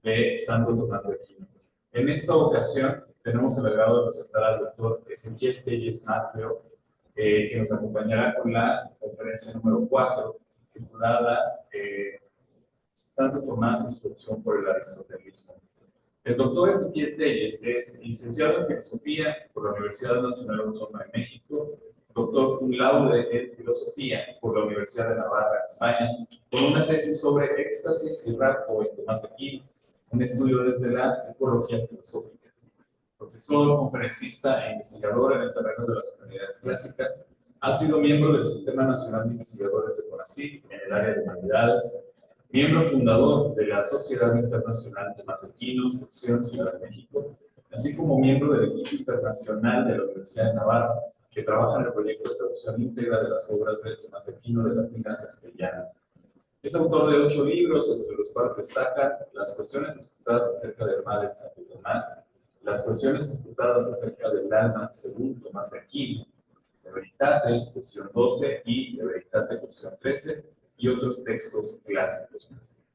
de Santo Tomás de Aquino. En esta ocasión tenemos el agrado de presentar al doctor Ezequiel Telles Mateo, que nos acompañará con la conferencia número 4, titulada Santo Tomás y su opción por el aristotelismo. El doctor Ezequiel Telles es licenciado en Filosofía por la Universidad Nacional Autónoma de México, doctor cum laude en Filosofía por la Universidad de Navarra, España, con una tesis sobre éxtasis y rapto en Tomás de Aquino, un estudio desde la psicología filosófica. Profesor, conferencista e investigador en el terreno de las humanidades clásicas, ha sido miembro del Sistema Nacional de Investigadores de CONACYT en el área de humanidades, miembro fundador de la Sociedad Internacional Tomás de Aquino, sección Ciudad de México, así como miembro del equipo internacional de la Universidad de Navarra, que trabaja en el proyecto de traducción íntegra de las obras de Tomás de Aquino de latín a castellano. Es autor de 8 libros, entre los cuales destacan Las cuestiones disputadas acerca del mal en Santo Tomás, Las cuestiones disputadas acerca del alma según Tomás de Aquino, De Veritate, cuestión 12, y De Veritate, cuestión 13, y otros textos clásicos más.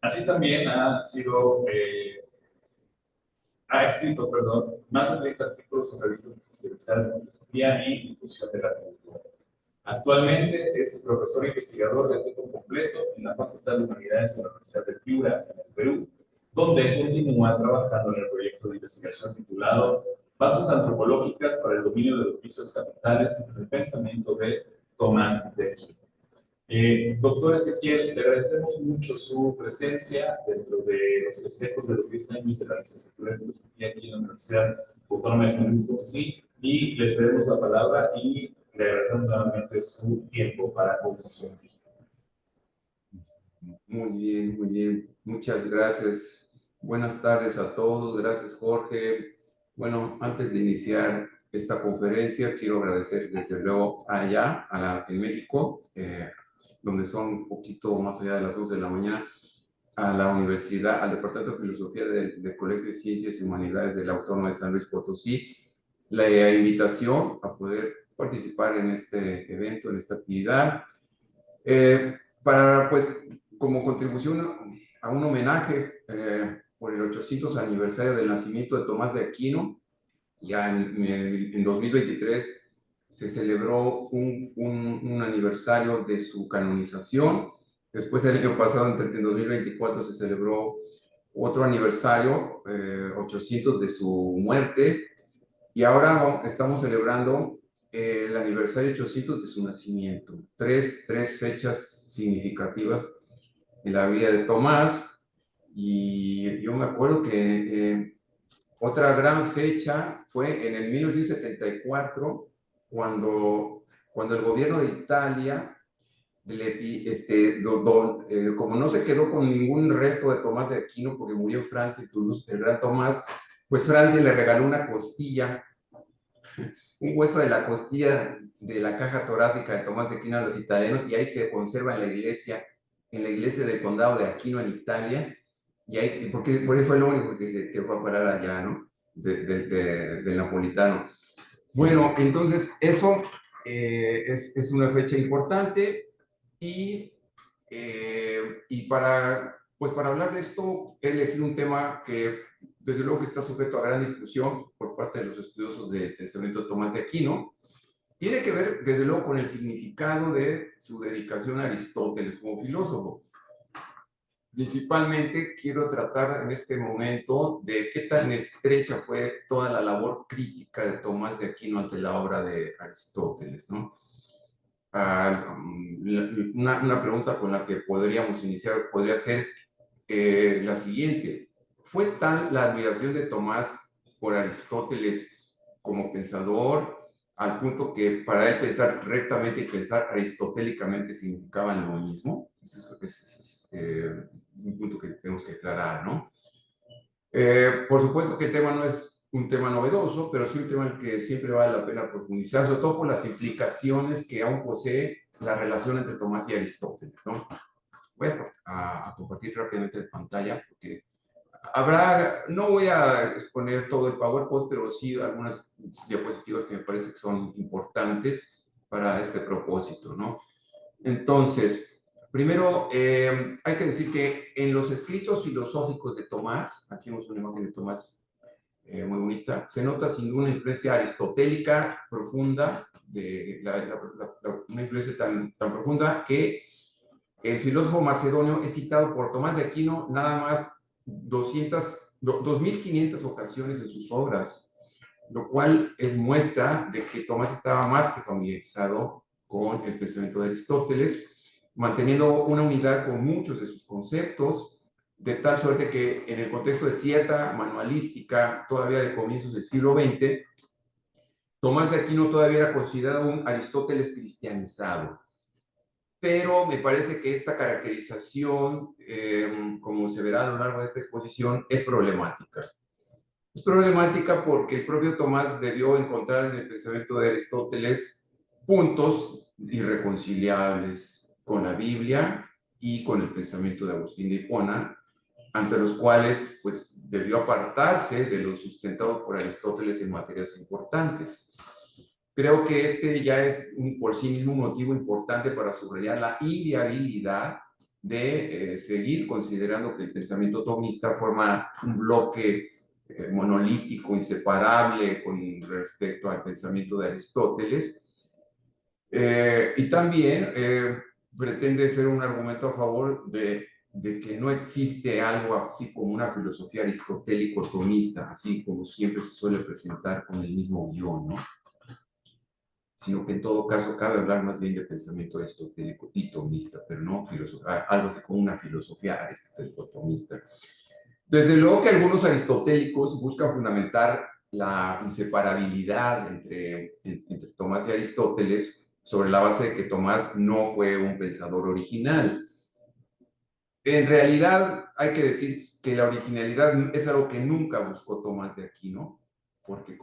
Así también ha escrito, más de 30 artículos en revistas especializadas en filosofía y difusión de la cultura. Actualmente es profesor investigador de tiempo completo en la Facultad de Humanidades de la Universidad de Piura, en el Perú, donde continúa trabajando en el proyecto de investigación titulado Bases antropológicas para el dominio de los vicios capitales en el pensamiento de Tomás de Aquino. Doctor Ezequiel, le agradecemos mucho su presencia dentro de los festejos de los 10 años de la licenciatura en filosofía aquí en la Universidad Autónoma de San Luis Potosí, y le cedemos la palabra y le agradecemos nuevamente su tiempo para conversación. Muy bien, muy bien. Muchas gracias. Buenas tardes a todos. Gracias, Jorge. Bueno, antes de iniciar esta conferencia, quiero agradecer desde luego allá, en México, donde son un poquito más allá de las 11 de la mañana, a la universidad, al Departamento de Filosofía del Colegio de Ciencias y Humanidades de la Autónoma de San Luis Potosí, la invitación a poder participar en este evento, en esta actividad, para, pues, como contribución a un homenaje por el 800 aniversario del nacimiento de Tomás de Aquino. Ya en 2023 se celebró un aniversario de su canonización. Después, el año pasado, en 2024, se celebró otro aniversario, 800 de su muerte. Y ahora estamos celebrando el aniversario 800 de su nacimiento. Tres fechas significativas en la vida de Tomás. Y yo me acuerdo que otra gran fecha fue en el 1974, cuando el gobierno de Italia, como no se quedó con ningún resto de Tomás de Aquino, porque murió en Francia, en Toulouse, el gran Tomás, pues Francia le regaló una costilla, un hueso de la costilla de la caja torácica de Tomás de Aquino a los italianos, y ahí se conserva en la iglesia del condado de Aquino en Italia, y ahí, porque por eso fue lo único que fue a parar allá, ¿no? Del napolitano. Bueno, entonces eso es una fecha importante, y para hablar de esto he elegido un tema que desde luego que está sujeto a gran discusión por parte de los estudiosos del pensamiento de Tomás de Aquino. Tiene que ver desde luego con el significado de su dedicación a Aristóteles como filósofo. Principalmente quiero tratar en este momento de qué tan estrecha fue toda la labor crítica de Tomás de Aquino ante la obra de Aristóteles, ¿no? Una pregunta con la que podríamos iniciar podría ser la siguiente. ¿Fue tal la admiración de Tomás por Aristóteles como pensador al punto que para él pensar rectamente y pensar aristotélicamente significaban lo mismo? Ese es un punto que tenemos que aclarar, ¿no? Por supuesto que el tema no es un tema novedoso, pero sí un tema en el que siempre vale la pena profundizar, sobre todo por las implicaciones que aún posee la relación entre Tomás y Aristóteles, ¿no? Voy a compartir rápidamente la pantalla, porque no voy a exponer todo el PowerPoint, pero sí algunas diapositivas que me parece que son importantes para este propósito, ¿no? Entonces, Primero, hay que decir que en los escritos filosóficos de Tomás, aquí vemos una imagen de Tomás muy bonita, se nota sin duda una influencia aristotélica profunda, una influencia tan profunda que el filósofo macedonio es citado por Tomás de Aquino nada más 2.500 ocasiones en sus obras, lo cual es muestra de que Tomás estaba más que familiarizado con el pensamiento de Aristóteles, manteniendo una unidad con muchos de sus conceptos, de tal suerte que en el contexto de cierta manualística, todavía de comienzos del siglo XX, Tomás de Aquino todavía era considerado un Aristóteles cristianizado. Pero me parece que esta caracterización, como se verá a lo largo de esta exposición, es problemática. Es problemática porque el propio Tomás debió encontrar en el pensamiento de Aristóteles puntos irreconciliables con la Biblia y con el pensamiento de Agustín de Hipona, ante los cuales pues, debió apartarse de lo sustentado por Aristóteles en materias importantes. Creo que este ya es por sí mismo un motivo importante para subrayar la inviabilidad de seguir considerando que el pensamiento tomista forma un bloque monolítico, inseparable con respecto al pensamiento de Aristóteles. Y también pretende ser un argumento a favor de que no existe algo así como una filosofía aristotélico-tomista, así como siempre se suele presentar con el mismo guión, ¿no? Sino que en todo caso cabe hablar más bien de pensamiento aristotélico y tomista, pero no algo así como una filosofía aristotélico-tomista. Desde luego que algunos aristotélicos buscan fundamentar la inseparabilidad entre Tomás y Aristóteles sobre la base de que Tomás no fue un pensador original. En realidad hay que decir que la originalidad es algo que nunca buscó Tomás de Aquino, porque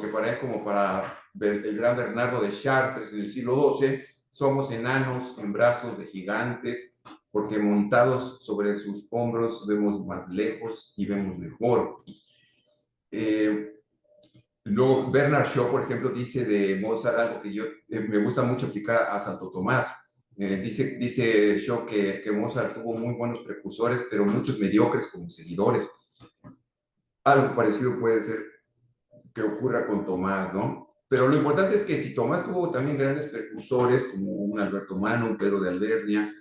para él, como para el gran Bernardo de Chartres en el siglo XII, somos enanos en brazos de gigantes, porque montados sobre sus hombros vemos más lejos y vemos mejor. Luego, Bernard Shaw, por ejemplo, dice de Mozart algo que me gusta mucho aplicar a Santo Tomás. Dice Shaw que Mozart tuvo muy buenos precursores, pero muchos mediocres como seguidores. Algo parecido puede ser que ocurra con Tomás, ¿no? Pero lo importante es que si Tomás tuvo también grandes precursores, como un Alberto Mano, un Pedro de Albernia,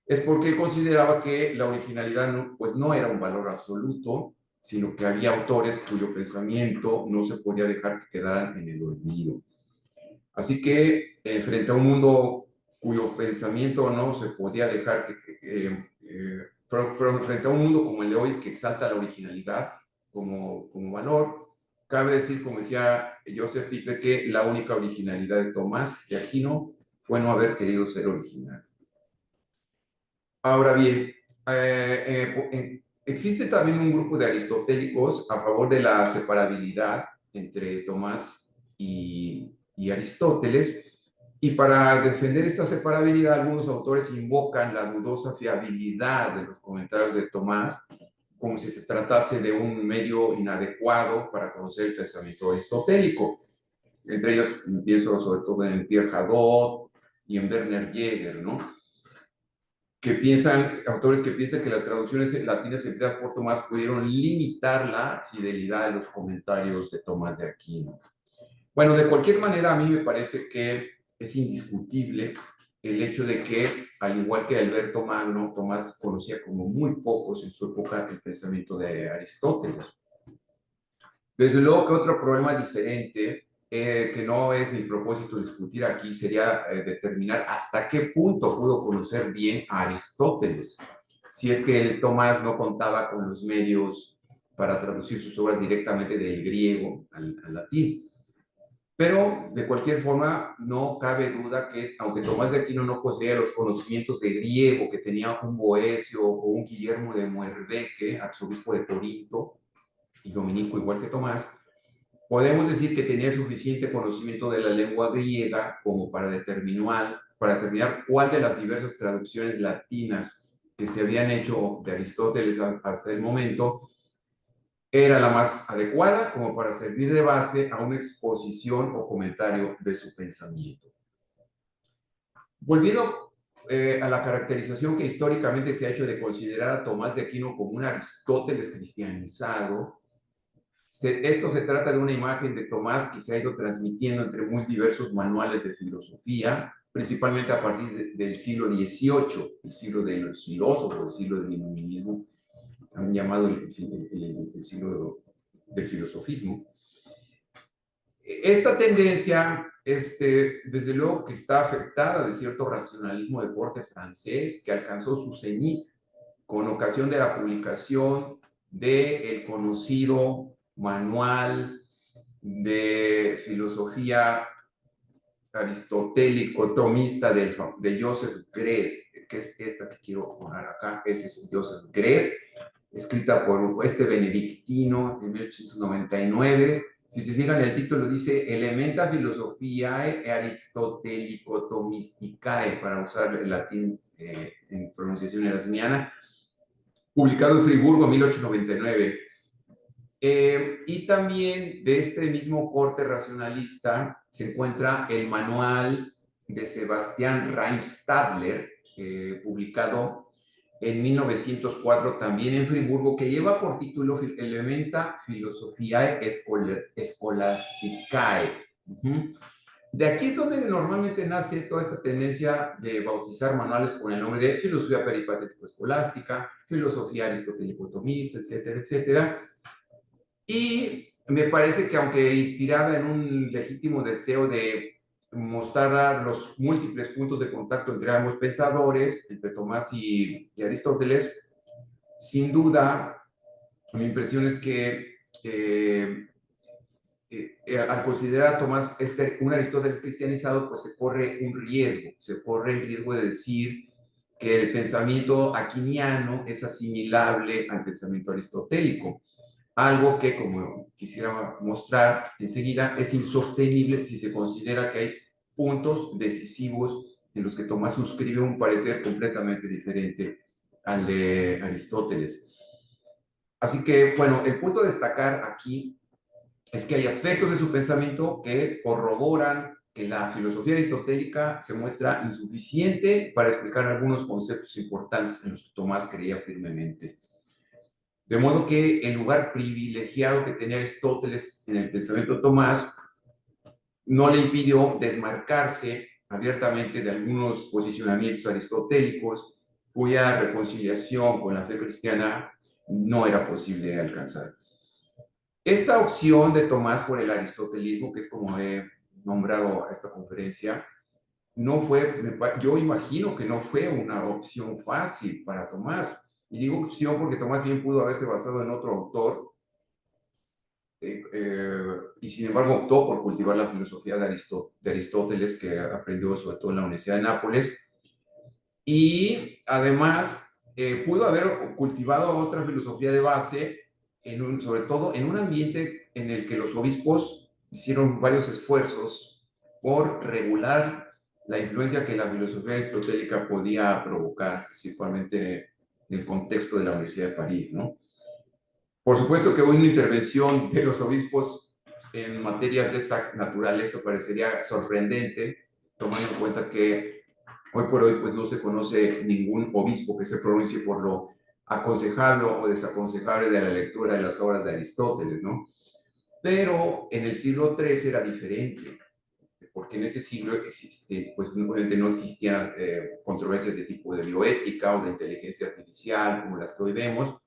es porque él consideraba que la originalidad no era un valor absoluto, sino que había autores cuyo pensamiento no se podía dejar que quedaran en el olvido. Así que frente a un mundo cuyo pensamiento no se podía dejar pero frente a un mundo como el de hoy que exalta la originalidad como valor, cabe decir, como decía Joseph Pipe, que la única originalidad de Tomás de Aquino fue no haber querido ser original. Ahora bien, existe también un grupo de aristotélicos a favor de la separabilidad entre Tomás y Aristóteles, y para defender esta separabilidad algunos autores invocan la dudosa fiabilidad de los comentarios de Tomás, como si se tratase de un medio inadecuado para conocer el pensamiento aristotélico. Entre ellos pienso sobre todo en Pierre Hadot y en Werner Jäger, ¿no? Autores que piensan que las traducciones latinas empleadas por Tomás pudieron limitar la fidelidad de los comentarios de Tomás de Aquino. Bueno, de cualquier manera, a mí me parece que es indiscutible el hecho de que, al igual que Alberto Magno, Tomás conocía como muy pocos en su época el pensamiento de Aristóteles. Desde luego que otro problema diferente, que no es mi propósito discutir aquí, sería determinar hasta qué punto pudo conocer bien a Aristóteles, si es que Tomás no contaba con los medios para traducir sus obras directamente del griego al latín. Pero, de cualquier forma, no cabe duda que, aunque Tomás de Aquino no poseía los conocimientos de griego que tenía un Boecio o un Guillermo de Moerbeke, arzobispo de Corinto, y Dominico igual que Tomás, podemos decir que tenía suficiente conocimiento de la lengua griega como para determinar cuál de las diversas traducciones latinas que se habían hecho de Aristóteles hasta el momento era la más adecuada como para servir de base a una exposición o comentario de su pensamiento. Volviendo a la caracterización que históricamente se ha hecho de considerar a Tomás de Aquino como un Aristóteles cristianizado. Esto se trata de una imagen de Tomás que se ha ido transmitiendo entre muy diversos manuales de filosofía, principalmente a partir del siglo XVIII, el siglo de los filósofos, el siglo del iluminismo, también llamado el siglo del filosofismo. Esta tendencia, desde luego que está afectada de cierto racionalismo de corte francés que alcanzó su cenit con ocasión de la publicación del conocido manual de filosofía aristotélico tomista de Joseph Greth, que es esta que quiero poner acá. Ese es Joseph Greth, escrita por este benedictino en 1899. Si se fijan, el título dice Elementa Philosophiae Aristotelico Thomisticae, para usar el latín en pronunciación erasmiana, publicado en Friburgo en 1899. Y también de este mismo corte racionalista se encuentra el manual de Sebastián Reinstadler, publicado en 1904 también en Friburgo, que lleva por título Elementa Philosophiae Scholasticae. De aquí es donde normalmente nace toda esta tendencia de bautizar manuales con el nombre de filosofía peripatético-escolástica, filosofía aristotélico-tomista, etcétera, etcétera. Y me parece que aunque inspirada en un legítimo deseo de mostrar los múltiples puntos de contacto entre ambos pensadores, entre Tomás y Aristóteles, sin duda, mi impresión es que al considerar a Tomás un Aristóteles cristianizado, pues se corre el riesgo de decir que el pensamiento aquiniano es asimilable al pensamiento aristotélico. Algo que, como quisiera mostrar enseguida, es insostenible si se considera que hay puntos decisivos en los que Tomás suscribe un parecer completamente diferente al de Aristóteles. Así que, bueno, el punto a destacar aquí es que hay aspectos de su pensamiento que corroboran que la filosofía aristotélica se muestra insuficiente para explicar algunos conceptos importantes en los que Tomás creía firmemente. De modo que el lugar privilegiado que tenía Aristóteles en el pensamiento de Tomás no le impidió desmarcarse abiertamente de algunos posicionamientos aristotélicos cuya reconciliación con la fe cristiana no era posible alcanzar. Esta opción de Tomás por el aristotelismo, que es como he nombrado a esta conferencia, no fue, yo imagino que no fue una opción fácil para Tomás. Y digo opción porque Tomás bien pudo haberse basado en otro autor y sin embargo optó por cultivar la filosofía de Aristóteles, que aprendió sobre todo en la Universidad de Nápoles, y además pudo haber cultivado otra filosofía de base, sobre todo en un ambiente en el que los obispos hicieron varios esfuerzos por regular la influencia que la filosofía aristotélica podía provocar, principalmente en el contexto de la Universidad de París, ¿no? Por supuesto que una intervención de los obispos en materias de esta naturaleza parecería sorprendente, tomando en cuenta que hoy por hoy pues no se conoce ningún obispo que se pronuncie por lo aconsejable o desaconsejable de la lectura de las obras de Aristóteles, ¿no? Pero en el siglo III era diferente, porque en ese siglo pues obviamente no existían controversias de tipo de bioética o de inteligencia artificial como las que hoy vemos,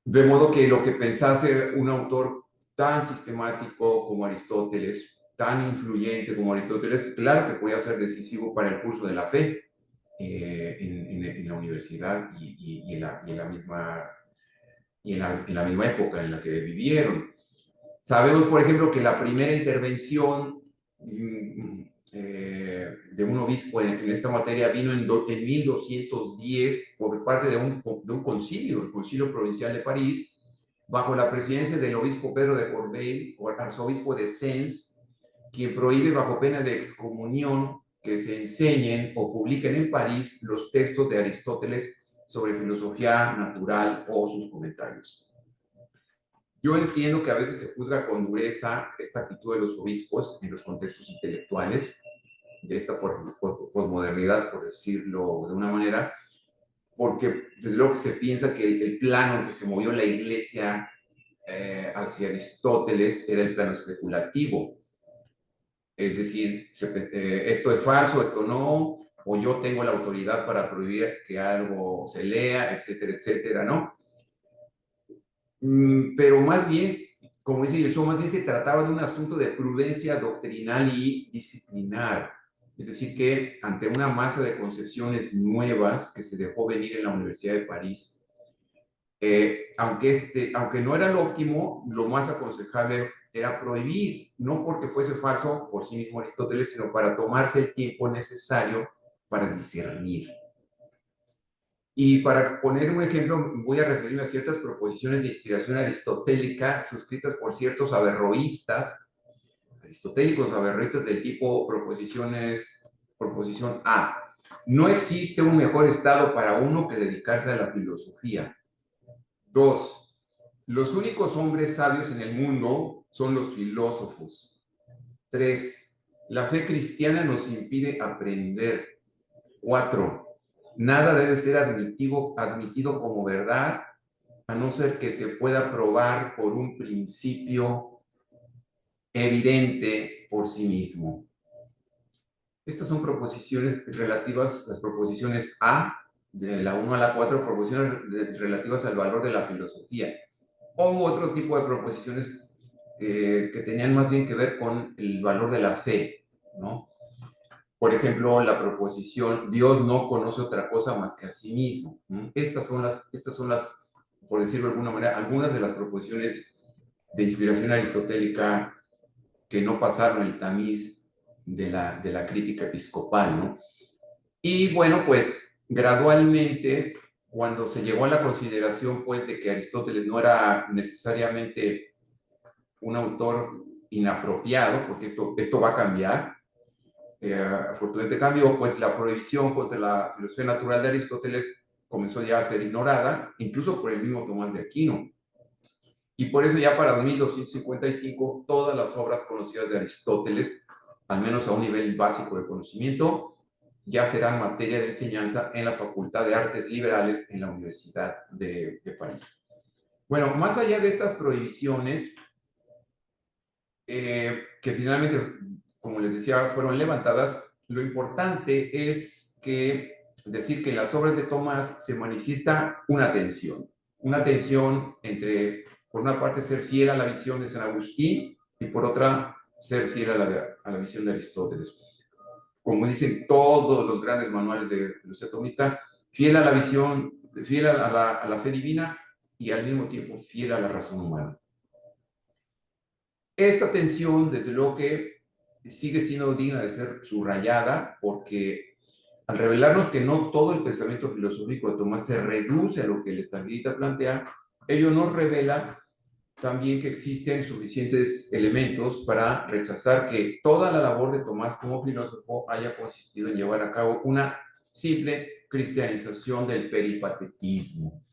de modo que lo que pensase un autor tan sistemático como Aristóteles, tan influyente como Aristóteles, claro que podía ser decisivo para el curso de la fe en la universidad y en la misma época en la que vivieron. Sabemos, por ejemplo, que la primera intervención de un obispo en esta materia vino en 1210 por parte de un concilio, el Concilio Provincial de París, bajo la presidencia del obispo Pedro de Corbeil, o arzobispo de Sens, quien prohíbe bajo pena de excomunión que se enseñen o publiquen en París los textos de Aristóteles sobre filosofía natural o sus comentarios. Yo entiendo que a veces se juzga con dureza esta actitud de los obispos en los contextos intelectuales, de esta posmodernidad, por decirlo de una manera, porque desde luego que se piensa que el plano en que se movió la Iglesia hacia Aristóteles era el plano especulativo. Es decir, esto es falso, esto no, o yo tengo la autoridad para prohibir que algo se lea, etcétera, etcétera, ¿no? Pero más bien, como dice Yeshua, más bien se trataba de un asunto de prudencia doctrinal y disciplinar. Es decir, que ante una masa de concepciones nuevas que se dejó venir en la Universidad de París, aunque no era lo óptimo, lo más aconsejable era prohibir, no porque fuese falso por sí mismo Aristóteles, sino para tomarse el tiempo necesario para discernir. Y para poner un ejemplo, voy a referirme a ciertas proposiciones de inspiración aristotélica suscritas por ciertos averroístas, aristotélicos averroístas del tipo proposición A. No existe un mejor estado para uno que dedicarse a la filosofía. 2. Los únicos hombres sabios en el mundo son los filósofos. 3. La fe cristiana nos impide aprender. 4. Nada debe ser admitido como verdad, a no ser que se pueda probar por un principio evidente por sí mismo. Estas son proposiciones relativas, las proposiciones A, de la 1 a la 4, proposiciones relativas al valor de la filosofía, o otro tipo de proposiciones que tenían más bien que ver con el valor de la fe, ¿no? Por ejemplo, la proposición, Dios no conoce otra cosa más que a sí mismo. Estas son las, por decirlo de alguna manera, algunas de las proposiciones de inspiración aristotélica que no pasaron el tamiz de la crítica episcopal, ¿no? Y bueno, pues gradualmente, cuando se llegó a la consideración, pues, de que Aristóteles no era necesariamente un autor inapropiado, porque esto va a cambiar, afortunadamente cambió, pues la prohibición contra la filosofía natural de Aristóteles comenzó ya a ser ignorada, incluso por el mismo Tomás de Aquino. Y por eso ya para 1255 todas las obras conocidas de Aristóteles, al menos a un nivel básico de conocimiento, ya serán materia de enseñanza en la Facultad de Artes Liberales en la Universidad de París. Bueno, más allá de estas prohibiciones, que finalmente, como les decía, fueron levantadas, lo importante es decir que en las obras de Tomás se manifiesta una tensión entre, por una parte, ser fiel a la visión de San Agustín y por otra, ser fiel a la visión de Aristóteles. Como dicen todos los grandes manuales de filosofía tomista, fiel a la visión, fiel a la fe divina y al mismo tiempo fiel a la razón humana. Esta tensión, desde luego que sigue siendo digna de ser subrayada, porque al revelarnos que no todo el pensamiento filosófico de Tomás se reduce a lo que el Estagirita plantea, ello nos revela también que existen suficientes elementos para rechazar que toda la labor de Tomás como filósofo haya consistido en llevar a cabo una simple cristianización del peripatetismo.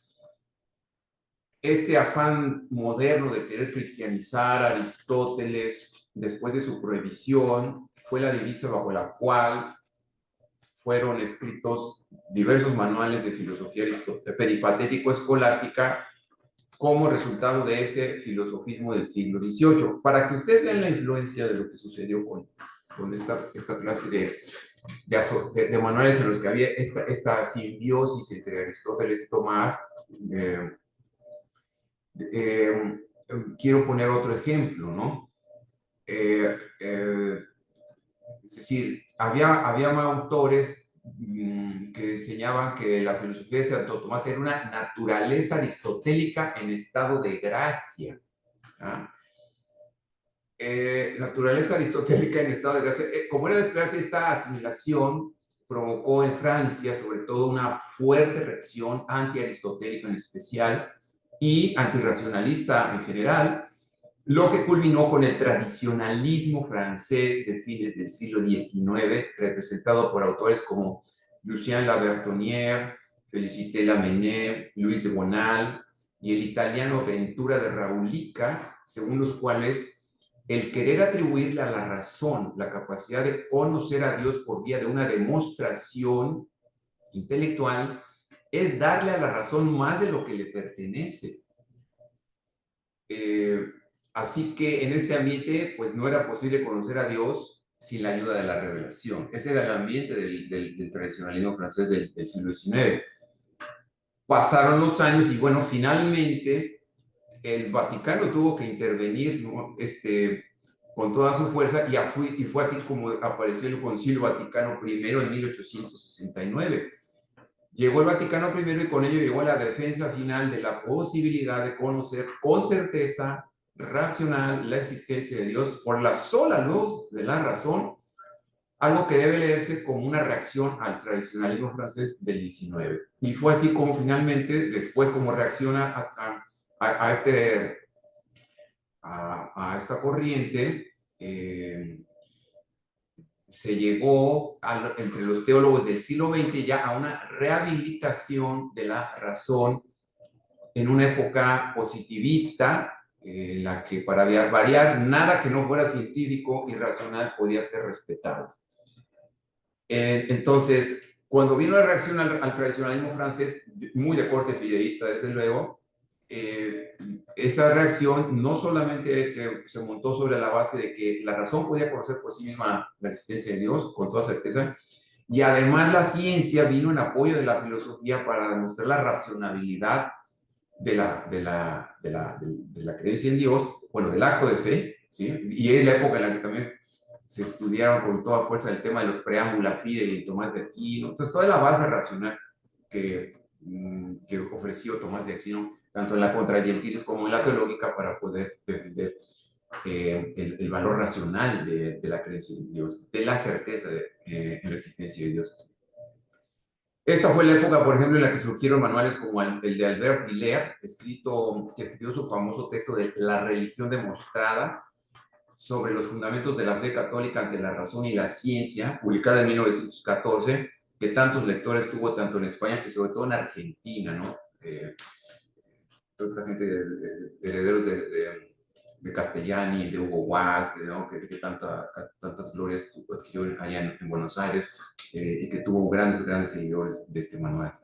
Este afán moderno de querer cristianizar a Aristóteles después de su prohibición fue la divisa bajo la cual fueron escritos diversos manuales de filosofía peripatético-escolástica como resultado de ese filosofismo del siglo XVIII. Para que ustedes vean la influencia de lo que sucedió con esta clase de manuales en los que había esta simbiosis entre Aristóteles y Tomás, quiero poner otro ejemplo, ¿no? Es decir, había autores que enseñaban que la filosofía de Santo Tomás era una naturaleza aristotélica en estado de gracia. ¿Ah? Naturaleza aristotélica en estado de gracia. Como era de esperarse, esta asimilación provocó en Francia, sobre todo, una fuerte reacción anti-aristotélica en especial y antirracionalista en general, lo que culminó con el tradicionalismo francés de fines del siglo XIX, representado por autores como Lucien Labertonnière, Félicité Lamennais, Luis de Bonald y el italiano Ventura de Raulica, según los cuales el querer atribuirle a la razón la capacidad de conocer a Dios por vía de una demostración intelectual es darle a la razón más de lo que le pertenece. Así que en este ambiente, pues no era posible conocer a Dios sin la ayuda de la revelación. Ese era el ambiente del tradicionalismo francés del siglo XIX. Pasaron los años y bueno, finalmente el Vaticano tuvo que intervenir, ¿no? Con toda su fuerza y fue así como apareció el Concilio Vaticano I en 1869. Llegó el Vaticano I y con ello llegó la defensa final de la posibilidad de conocer con certeza racional la existencia de Dios por la sola luz de la razón, algo que debe leerse como una reacción al tradicionalismo francés del 19. Y fue así como finalmente, después como reacciona a esta corriente, se llegó entre los teólogos del siglo XX ya a una rehabilitación de la razón en una época positivista, en la que para variar nada que no fuera científico y racional podía ser respetado. Entonces, cuando vino la reacción al tradicionalismo francés, muy de corte fideísta desde luego, esa reacción no solamente se montó sobre la base de que la razón podía conocer por sí misma la existencia de Dios con toda certeza, y además la ciencia vino en apoyo de la filosofía para demostrar la racionalidad de la creencia en Dios, bueno, del acto de fe, ¿sí? Y es la época en la que también se estudiaron con toda fuerza el tema de los preámbula fidei y Tomás de Aquino. Entonces, toda la base racional que ofreció Tomás de Aquino, tanto en la Contra Gentiles como en la teológica, para poder defender el valor racional de la creencia en Dios, de la certeza en la existencia de Dios. Esta fue la época, por ejemplo, en la que surgieron manuales como el de Albert Hiller, que escribió su famoso texto de La religión demostrada, sobre los fundamentos de la fe católica ante la razón y la ciencia, publicada en 1914, que tantos lectores tuvo tanto en España que sobre todo en Argentina, ¿no? Toda esta gente de herederos de Castellani, de Hugo Guas, ¿no? que tantas glorias adquirió allá en Buenos Aires, y que tuvo grandes seguidores de este manual.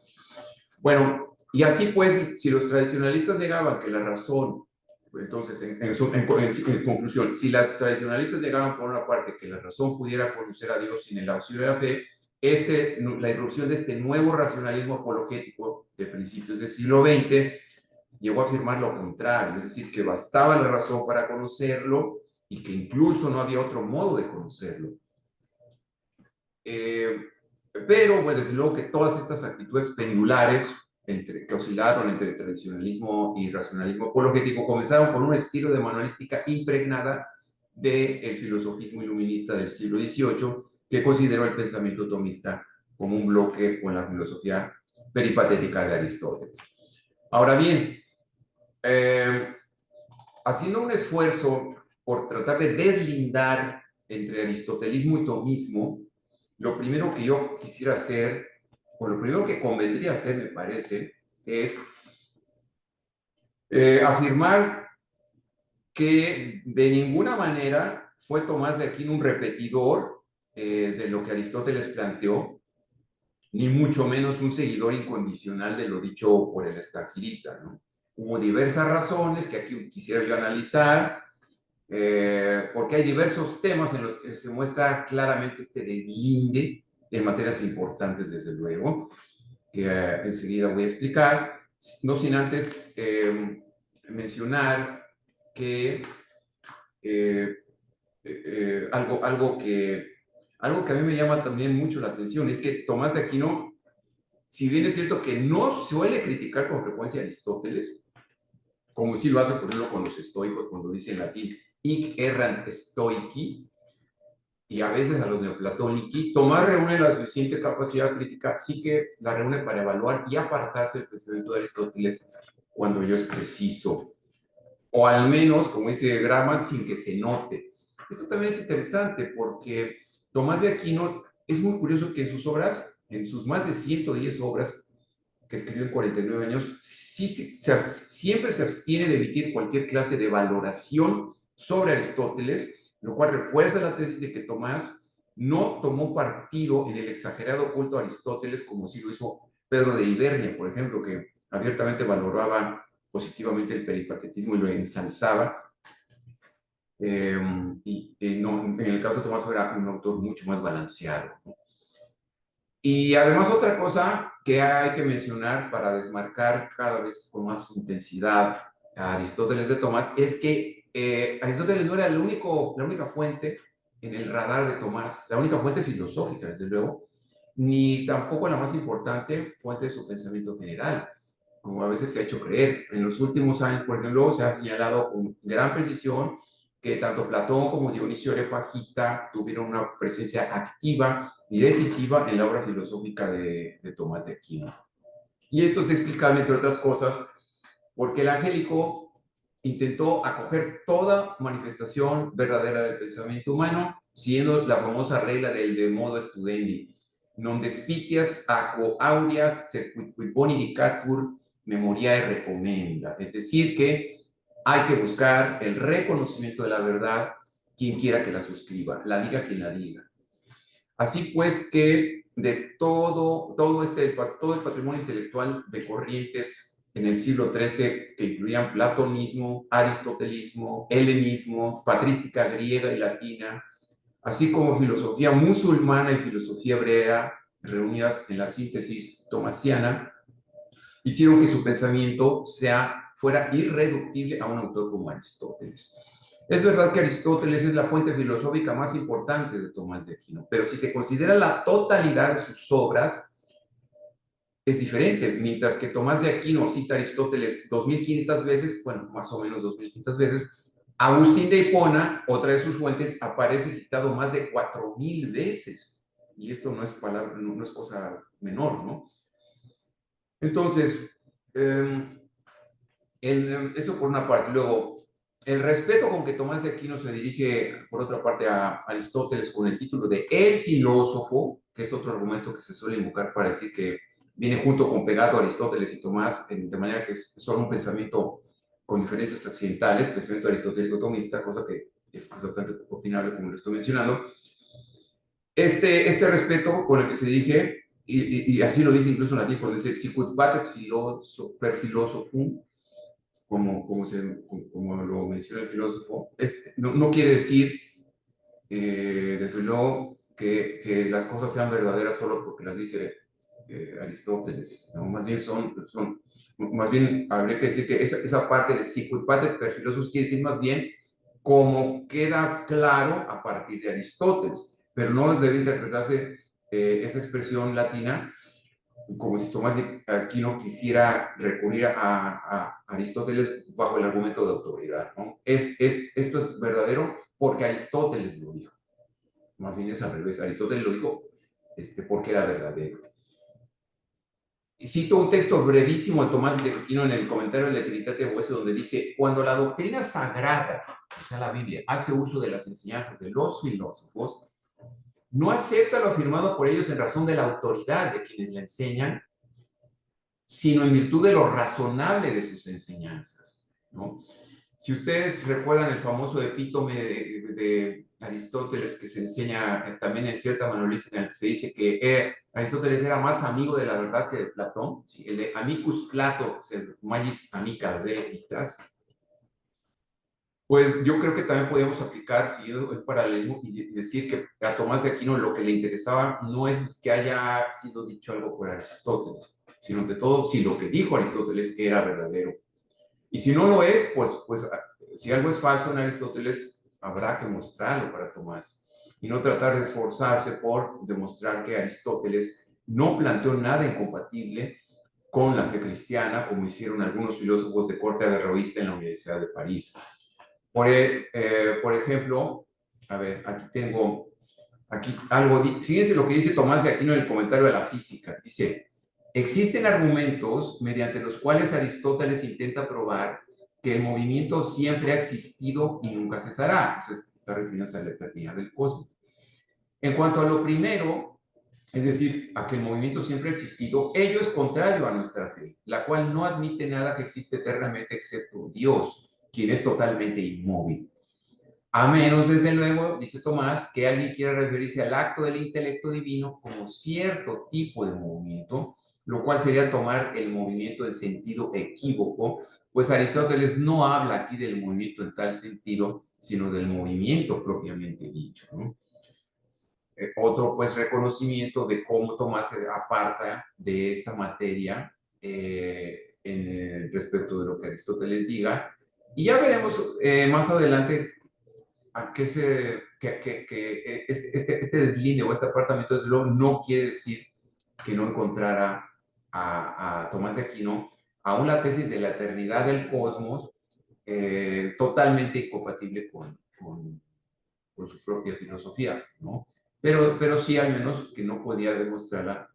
Bueno, y así pues, si los tradicionalistas negaban que la razón, entonces, en conclusión, si los tradicionalistas negaban por una parte que la razón pudiera conocer a Dios sin el auxilio de la fe, la irrupción de este nuevo racionalismo apologético de principios del siglo XX llegó a afirmar lo contrario, es decir, que bastaba la razón para conocerlo y que incluso no había otro modo de conocerlo. Pero, pues, desde luego que todas estas actitudes pendulares que oscilaron entre tradicionalismo y racionalismo apologético comenzaron con un estilo de manualística impregnada del filosofismo iluminista del siglo XVIII, que consideró el pensamiento tomista como un bloque con la filosofía peripatética de Aristóteles. Ahora bien, haciendo un esfuerzo por tratar de deslindar entre aristotelismo y tomismo, lo primero que yo quisiera hacer, o lo primero que convendría hacer, me parece, es afirmar que de ninguna manera fue Tomás de Aquino un repetidor de lo que Aristóteles planteó, ni mucho menos un seguidor incondicional de lo dicho por el Estagirita, ¿no? Hubo diversas razones que aquí quisiera yo analizar, porque hay diversos temas en los que se muestra claramente este deslinde en materias importantes, desde luego, que enseguida voy a explicar, no sin antes mencionar que algo que a mí me llama también mucho la atención es que Tomás de Aquino, si bien es cierto que no suele criticar con frecuencia a Aristóteles, como si lo hace, por ejemplo, con los estoicos, cuando dice en latín, hic errant stoici, y a veces a los neoplatonici, Tomás reúne la suficiente capacidad crítica, sí que la reúne para evaluar y apartarse del pensamiento de Aristóteles cuando ello es preciso, o al menos, como dice Gramsci, sin que se note. Esto también es interesante porque Tomás de Aquino es muy curioso que en sus obras, en sus más de 110 obras, que escribió en 49 años, siempre se abstiene de emitir cualquier clase de valoración sobre Aristóteles, lo cual refuerza la tesis de que Tomás no tomó partido en el exagerado culto a Aristóteles como si lo hizo Pedro de Ibernia, por ejemplo, que abiertamente valoraba positivamente el peripatetismo y lo ensalzaba. No, en el caso de Tomás era un autor mucho más balanceado, ¿no? Y además otra cosa que hay que mencionar para desmarcar cada vez con más intensidad a Aristóteles de Tomás es que Aristóteles no era la única fuente en el radar de Tomás, la única fuente filosófica, desde luego, ni tampoco la más importante fuente de su pensamiento general, como a veces se ha hecho creer. En los últimos años, por ejemplo, se ha señalado con gran precisión que tanto Platón como Dionisio Areopagita tuvieron una presencia activa y decisiva en la obra filosófica de Tomás de Aquino. Y esto se explica, entre otras cosas, porque el angélico intentó acoger toda manifestación verdadera del pensamiento humano, siguiendo la famosa regla del de modo studendi, non despicias aquo audias sequit boni dicatur memoriae recomenda. Es decir, que hay que buscar el reconocimiento de la verdad, quien quiera que la suscriba, la diga quien la diga. Así pues que de todo el patrimonio intelectual de corrientes en el siglo XIII, que incluían platonismo, aristotelismo, helenismo, patrística griega y latina, así como filosofía musulmana y filosofía hebrea, reunidas en la síntesis tomasiana, hicieron que su pensamiento fuera irreductible a un autor como Aristóteles. Es verdad que Aristóteles es la fuente filosófica más importante de Tomás de Aquino, pero si se considera la totalidad de sus obras, es diferente. Mientras que Tomás de Aquino cita a Aristóteles 2.500 veces, bueno, más o menos 2.500 veces, Agustín de Hipona, otra de sus fuentes, aparece citado más de 4.000 veces. Y esto no es cosa menor, ¿no? Entonces, eso por una parte. Luego, el respeto con que Tomás de Aquino se dirige, por otra parte, a Aristóteles con el título de El filósofo, que es otro argumento que se suele invocar para decir que viene junto con pegado Aristóteles y Tomás, de manera que es solo un pensamiento con diferencias accidentales, pensamiento aristotélico tomista, cosa que es bastante opinable, como lo estoy mencionando. Este respeto con el que se dirige, y así lo dice incluso Nativo, dice sicut patet per philosophum, como lo menciona el filósofo, no quiere decir, desde luego, que las cosas sean verdaderas solo porque las dice Aristóteles, ¿no? Más bien habría que decir que esa parte de sicut patet per philosophus quiere decir más bien como queda claro a partir de Aristóteles, pero no debe interpretarse esa expresión latina como si Tomás de Aquino quisiera recurrir a Aristóteles bajo el argumento de autoridad, ¿no? Esto es verdadero porque Aristóteles lo dijo. Más bien es al revés. Aristóteles lo dijo porque era verdadero. Y cito un texto brevísimo de Tomás de Aquino en el comentario de la Trinitate Hueso, donde dice: cuando la doctrina sagrada, o sea, la Biblia, hace uso de las enseñanzas de los filósofos, no acepta lo afirmado por ellos en razón de la autoridad de quienes la enseñan, sino en virtud de lo razonable de sus enseñanzas, ¿no? Si ustedes recuerdan el famoso epítome de Aristóteles que se enseña también en cierta manualística, en el que se dice que Aristóteles era más amigo de la verdad que de Platón, ¿sí? El de amicus Plato, magis amica veritas. Pues yo creo que también podemos aplicar, siguiendo el paralelismo, y decir que a Tomás de Aquino lo que le interesaba no es que haya sido dicho algo por Aristóteles, sino ante todo si lo que dijo Aristóteles era verdadero. Y si no lo es, pues si algo es falso en Aristóteles, habrá que mostrarlo para Tomás y no tratar de esforzarse por demostrar que Aristóteles no planteó nada incompatible con la fe cristiana, como hicieron algunos filósofos de corte averroísta en la Universidad de París. Por ejemplo, a ver, aquí tengo algo, fíjense lo que dice Tomás de Aquino en el comentario de la física. Dice: existen argumentos mediante los cuales Aristóteles intenta probar que el movimiento siempre ha existido y nunca cesará. Entonces, está refiriéndose a la eternidad del cosmos. En cuanto a lo primero, es decir, a que el movimiento siempre ha existido, ello es contrario a nuestra fe, la cual no admite nada que existe eternamente excepto Dios, quien es totalmente inmóvil. A menos, desde luego, dice Tomás, que alguien quiera referirse al acto del intelecto divino como cierto tipo de movimiento, lo cual sería tomar el movimiento en sentido equívoco, pues Aristóteles no habla aquí del movimiento en tal sentido, sino del movimiento propiamente dicho, ¿no? Otro, pues, reconocimiento de cómo Tomás se aparta de esta materia respecto de lo que Aristóteles diga. Y ya veremos más adelante a qué que este deslinde o este apartamiento de lo no quiere decir que no encontrara a Tomás de Aquino aún la tesis de la eternidad del cosmos totalmente incompatible con su propia filosofía, ¿no? Pero sí al menos que no podía demostrarla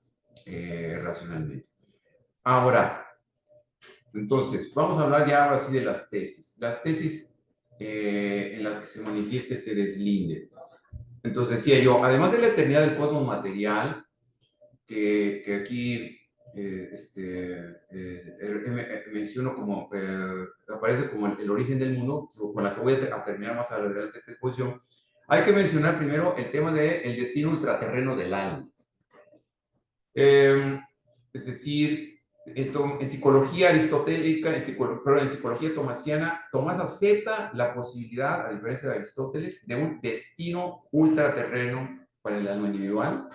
racionalmente. Ahora, entonces, vamos a hablar ya ahora sí de las tesis. Las tesis en las que se manifiesta este deslinde. Entonces decía yo, además de la eternidad del cosmos material, que aquí menciono como, aparece como el origen del mundo, con la que voy a terminar más adelante esta exposición, hay que mencionar primero el tema del destino ultraterreno del alma. Es decir, en psicología aristotélica, en psicología tomasiana, Tomás acepta la posibilidad, a diferencia de Aristóteles, de un destino ultraterreno para el alma individual,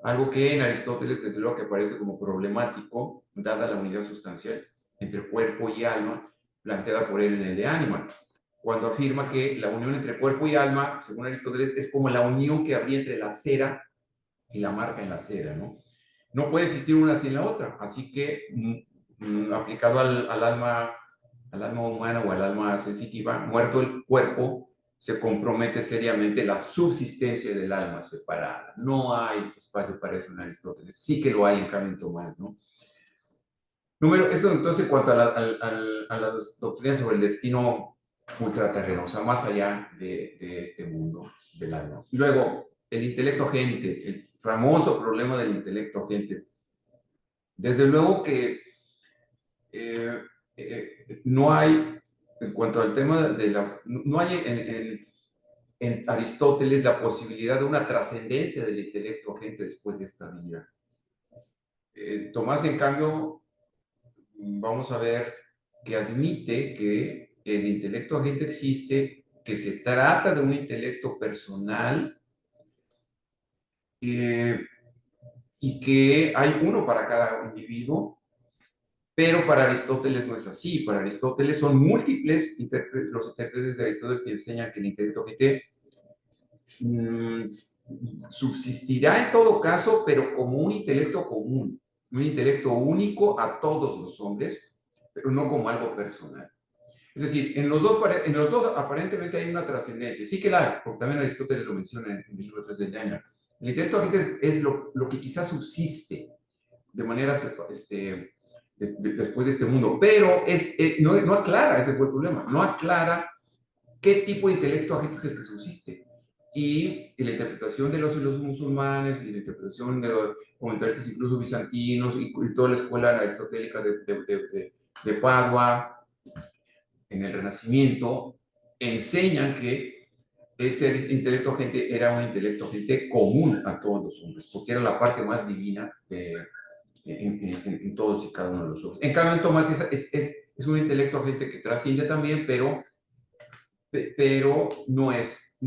algo que en Aristóteles desde luego que parece como problemático, dada la unidad sustancial entre cuerpo y alma, planteada por él en el de Ánima, cuando afirma que la unión entre cuerpo y alma, según Aristóteles, es como la unión que habría entre la cera y la marca en la cera, ¿no? No puede existir una sin la otra, así que aplicado al alma humana o al alma sensitiva, muerto el cuerpo, se compromete seriamente la subsistencia del alma separada. No hay espacio para eso en Aristóteles, sí que lo hay en cambio en Tomás, ¿no? Esto entonces en cuanto a la doctrina sobre el destino ultraterreno, o sea, más allá de este mundo del alma. Luego, el intelecto agente, el famoso problema del intelecto agente. Desde luego que no hay, en cuanto al tema de no hay en Aristóteles la posibilidad de una trascendencia del intelecto agente después de esta vida. Tomás, en cambio, vamos a ver que admite que el intelecto agente existe, que se trata de un intelecto personal y que hay uno para cada individuo, pero para Aristóteles no es así. Para Aristóteles son múltiples los intérpretes de Aristóteles que enseñan que el intelecto agente subsistirá en todo caso, pero como un intelecto común, un intelecto único a todos los hombres, pero no como algo personal. Es decir, en los dos aparentemente hay una trascendencia. Sí que la hay, porque también Aristóteles lo menciona en el libro 3 de Llana. El intelecto agente es lo que quizás subsiste de manera después de este mundo, pero no aclara, ese fue el problema, no aclara qué tipo de intelecto agente es el que subsiste. Y la interpretación de los musulmanes y la interpretación de los comentaristas incluso bizantinos y toda la escuela aristotélica de Padua en el Renacimiento enseñan que ese intelecto agente era un intelecto agente común a todos los hombres, porque era la parte más divina en todos y cada uno de los hombres. En cambio, en Tomás es un intelecto agente que trasciende también, pero no es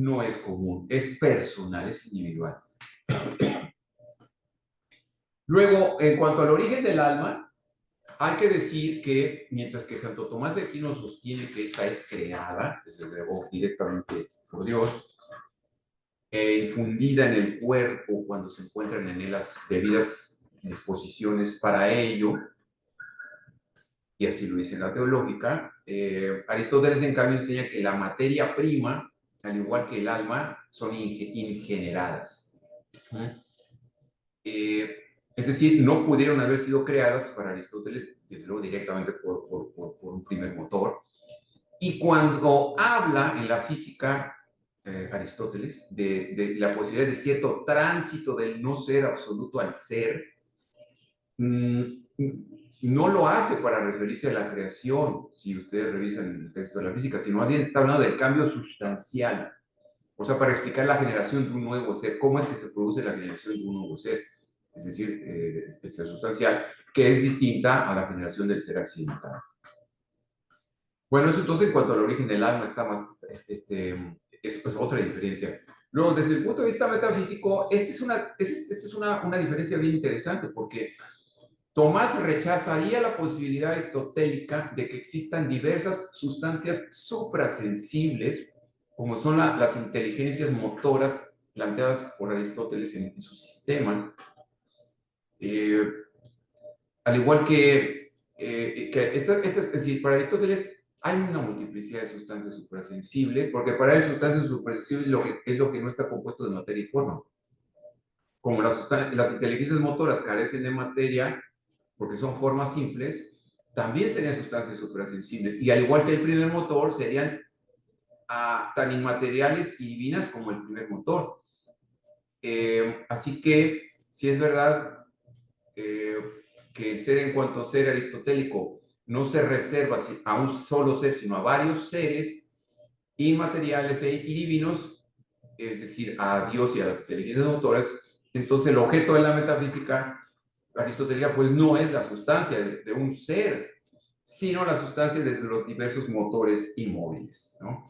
común, es personal, es individual. Luego, en cuanto al origen del alma, hay que decir que mientras que Santo Tomás de Aquino sostiene que esta es creada, desde luego directamente por Dios, infundida en el cuerpo cuando se encuentran en él las debidas disposiciones para ello, y así lo dice la teológica, Aristóteles en cambio enseña que la materia prima, al igual que el alma, son ingeneradas. Es decir, no pudieron haber sido creadas para Aristóteles, desde luego directamente por un primer motor. Y cuando habla en la física Aristóteles de la posibilidad de cierto tránsito del no ser absoluto al ser, no lo hace para referirse a la creación, si ustedes revisan el texto de la física, sino más bien está hablando del cambio sustancial o sea, para explicar la generación de un nuevo ser, cómo es que se produce la generación de un nuevo ser, es decir, el ser sustancial, que es distinta a la generación del ser accidental. Bueno, eso entonces en cuanto al origen del alma está más, es otra diferencia. Luego, desde el punto de vista metafísico, esta es una diferencia bien interesante, porque Tomás rechazaría la posibilidad aristotélica de que existan diversas sustancias suprasensibles, como son las inteligencias motoras planteadas por Aristóteles en su sistema, eh, al igual es decir, para Aristóteles hay una multiplicidad de sustancias suprasensibles, porque para él sustancias suprasensibles es lo que no está compuesto de materia y forma. Como las inteligencias motoras carecen de materia, porque son formas simples, también serían sustancias suprasensibles. Y al igual que el primer motor, serían tan inmateriales y divinas como el primer motor. Así que, si es verdad que el ser en cuanto ser aristotélico no se reserva a un solo ser, sino a varios seres inmateriales y divinos, es decir, a Dios y a las inteligencias motoras, entonces el objeto de la metafísica aristotélica pues no es la sustancia de un ser, sino la sustancia de los diversos motores inmóviles, ¿no?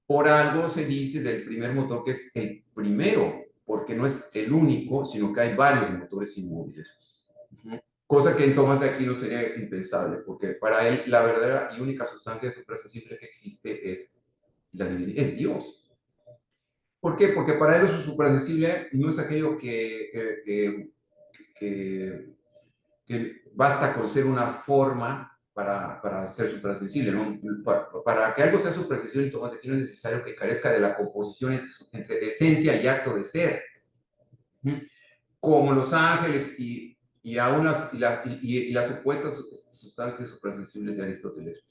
Por algo se dice del primer motor que es el primero, porque no es el único, sino que hay varios motores inmóviles. Cosa que en Tomás de Aquino sería impensable, porque para él la verdadera y única sustancia suprasensible que existe es la divinidad, es Dios. ¿Por qué? Porque para él lo suprasensible no es aquello que basta con ser una forma para ser suprasensible, ¿no? Para que algo sea suprasensible en Tomás de Aquino es necesario que carezca de la composición entre esencia y acto de ser. Como los ángeles y aún las supuestas sustancias suprasensibles de Aristóteles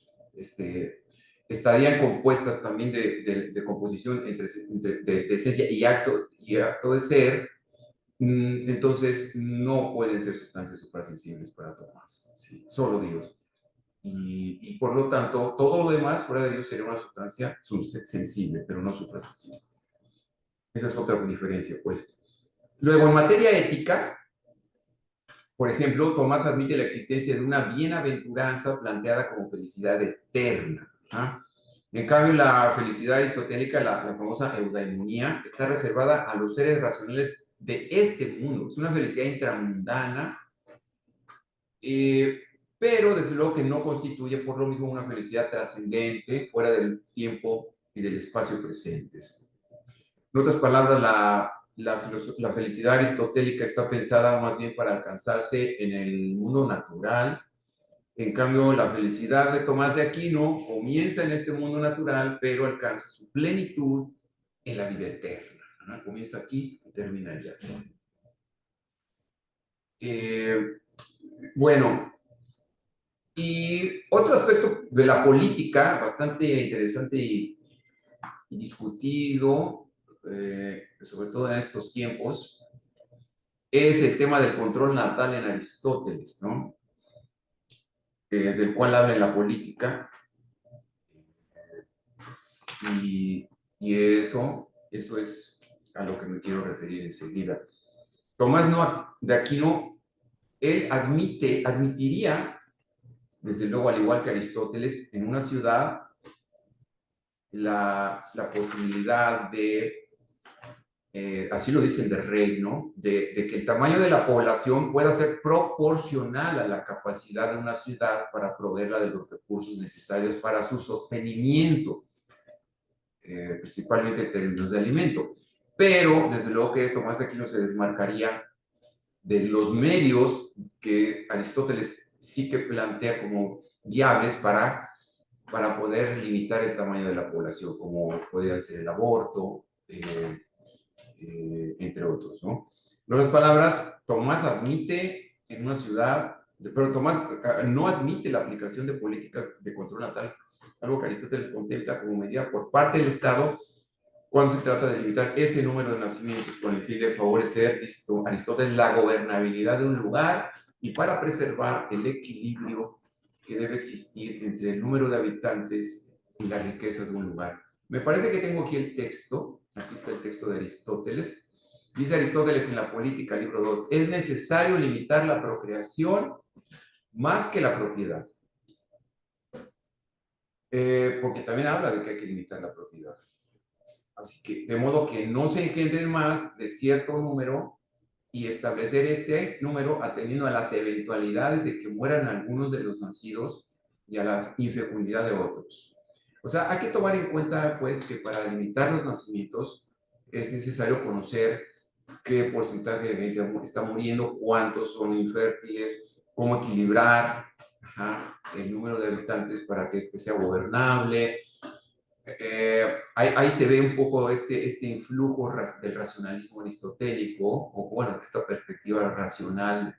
estarían compuestas también de composición de esencia y acto de ser. Entonces no pueden ser sustancias suprasensibles para Tomás, ¿sí? Solo Dios. Y por lo tanto, todo lo demás fuera de Dios sería una sustancia sensible, pero no suprasensible. Esa es otra diferencia, pues. Luego, en materia ética, por ejemplo, Tomás admite la existencia de una bienaventuranza planteada como felicidad eterna. ¿Ah? En cambio, la felicidad aristotélica, la famosa eudaimonía, está reservada a los seres racionales de este mundo. Es una felicidad intramundana, pero desde luego que no constituye por lo mismo una felicidad trascendente, fuera del tiempo y del espacio presentes. En otras palabras, la felicidad aristotélica está pensada más bien para alcanzarse en el mundo natural. En cambio, la felicidad de Tomás de Aquino comienza en este mundo natural, pero alcanza su plenitud en la vida eterna, ¿no? Comienza aquí y termina allá. Bueno, y otro aspecto de la política bastante interesante y discutido, sobre todo en estos tiempos, es el tema del control natal en Aristóteles, ¿no? Del cual habla en la política. Y eso es a lo que me quiero referir enseguida. Tomás de Aquino, él admitiría, desde luego, al igual que Aristóteles, en una ciudad la posibilidad de, así lo dicen, de reino, de que el tamaño de la población pueda ser proporcional a la capacidad de una ciudad para proveerla de los recursos necesarios para su sostenimiento, principalmente en términos de alimento. Pero, desde luego que Tomás de Aquino se desmarcaría de los medios que Aristóteles sí que plantea como viables para poder limitar el tamaño de la población, como podría ser el aborto, entre otros, ¿no? En otras palabras, Tomás admite en una ciudad, pero Tomás no admite la aplicación de políticas de control natal, algo que Aristóteles contempla como medida por parte del Estado cuando se trata de limitar ese número de nacimientos con el fin de favorecer, Aristóteles, la gobernabilidad de un lugar y para preservar el equilibrio que debe existir entre el número de habitantes y la riqueza de un lugar. Me parece que tengo aquí el texto Aquí está el texto de Aristóteles. Dice Aristóteles en la Política, libro 2, es necesario limitar la procreación más que la propiedad. Porque también habla de que hay que limitar la propiedad. Así que, de modo que no se engendren más de cierto número y establecer este número atendiendo a las eventualidades de que mueran algunos de los nacidos y a la infecundidad de otros. O sea, hay que tomar en cuenta, pues, que para limitar los nacimientos es necesario conocer qué porcentaje de gente está muriendo, cuántos son infértiles, cómo equilibrar el número de habitantes para que este sea gobernable. Ahí se ve un poco este influjo del racionalismo aristotélico, o bueno, esta perspectiva racional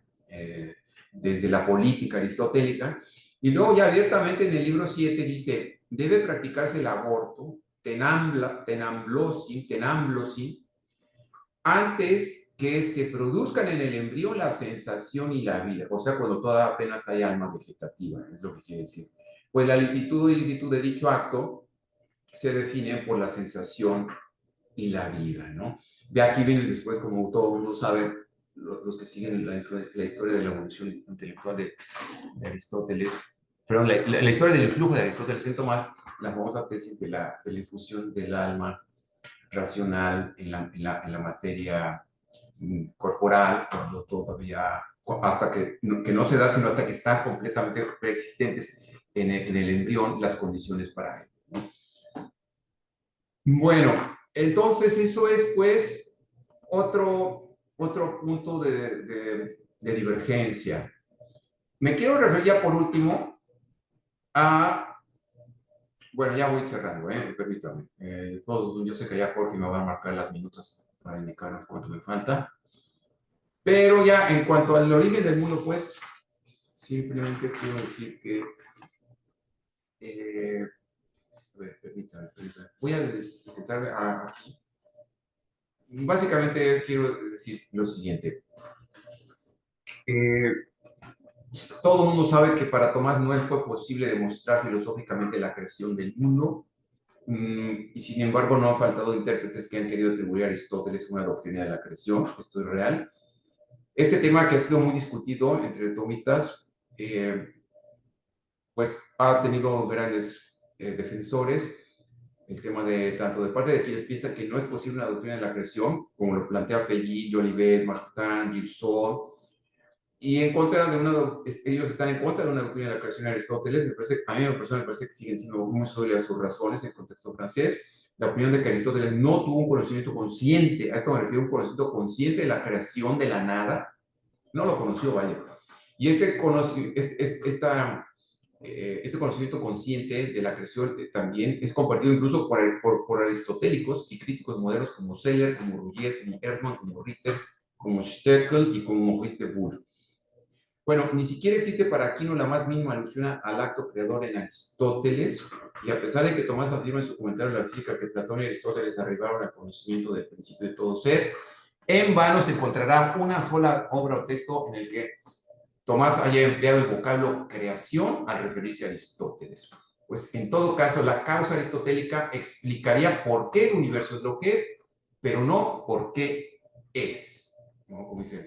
desde la política aristotélica. Y luego ya abiertamente en el libro 7 dice, debe practicarse el aborto, tenamblosin, antes que se produzcan en el embrión la sensación y la vida, o sea, cuando todavía apenas hay alma vegetativa, es lo que quiere decir. Pues la licitud o ilicitud de dicho acto se definen por la sensación y la vida, ¿no? De aquí viene después, como todo el mundo sabe, los que siguen la historia de la evolución intelectual de Aristóteles, perdón, la historia del influjo de Aristóteles en Tomás, la famosa tesis de la infusión del alma racional en la materia corporal, cuando todavía, hasta que no se da, sino hasta que están completamente preexistentes en el embrión las condiciones para ello, ¿no? Bueno, entonces eso es pues otro punto de divergencia. Me quiero referir ya por último a, bueno, ya voy cerrando, permítame. Yo sé que ya Jorge me va a marcar las minutos para indicar cuánto me falta. Pero ya en cuanto al origen del mundo, pues, simplemente quiero decir que, a ver, permítame. Voy a centrarme aquí. Básicamente quiero decir lo siguiente. Todo el mundo sabe que para Tomás no fue posible demostrar filosóficamente la creación del mundo, y sin embargo no han faltado intérpretes que han querido atribuir a Aristóteles una doctrina de la creación. Esto es real. Este tema, que ha sido muy discutido entre tomistas, pues ha tenido grandes defensores. El tema de tanto de parte de quienes piensan que no es posible una doctrina de la creación, como lo plantea Pelly, Jolivet, Martin, Gilson, y en contra de ellos están en contra de una doctrina de la creación de Aristóteles. A mí me parece que siguen siendo muy sólidas sus razones en el contexto francés. La opinión de que Aristóteles no tuvo un conocimiento consciente, a esto me refiero, un conocimiento consciente de la creación de la nada, no lo conoció, vaya. Y este conocimiento consciente de la creación también es compartido incluso por aristotélicos y críticos modernos como Seller, como Rougier, como Erdmann, como Ritter, como Steckel y como Maurice de Bourg. Bueno, ni siquiera existe para Aquino la más mínima alusión al acto creador en Aristóteles, y a pesar de que Tomás afirma en su comentario de la física que Platón y Aristóteles arribaron al conocimiento del principio de todo ser, en vano se encontrará una sola obra o texto en el que Tomás haya empleado el vocablo creación al referirse a Aristóteles. Pues en todo caso, la causa aristotélica explicaría por qué el universo es lo que es, pero no por qué es, ¿no? Como dice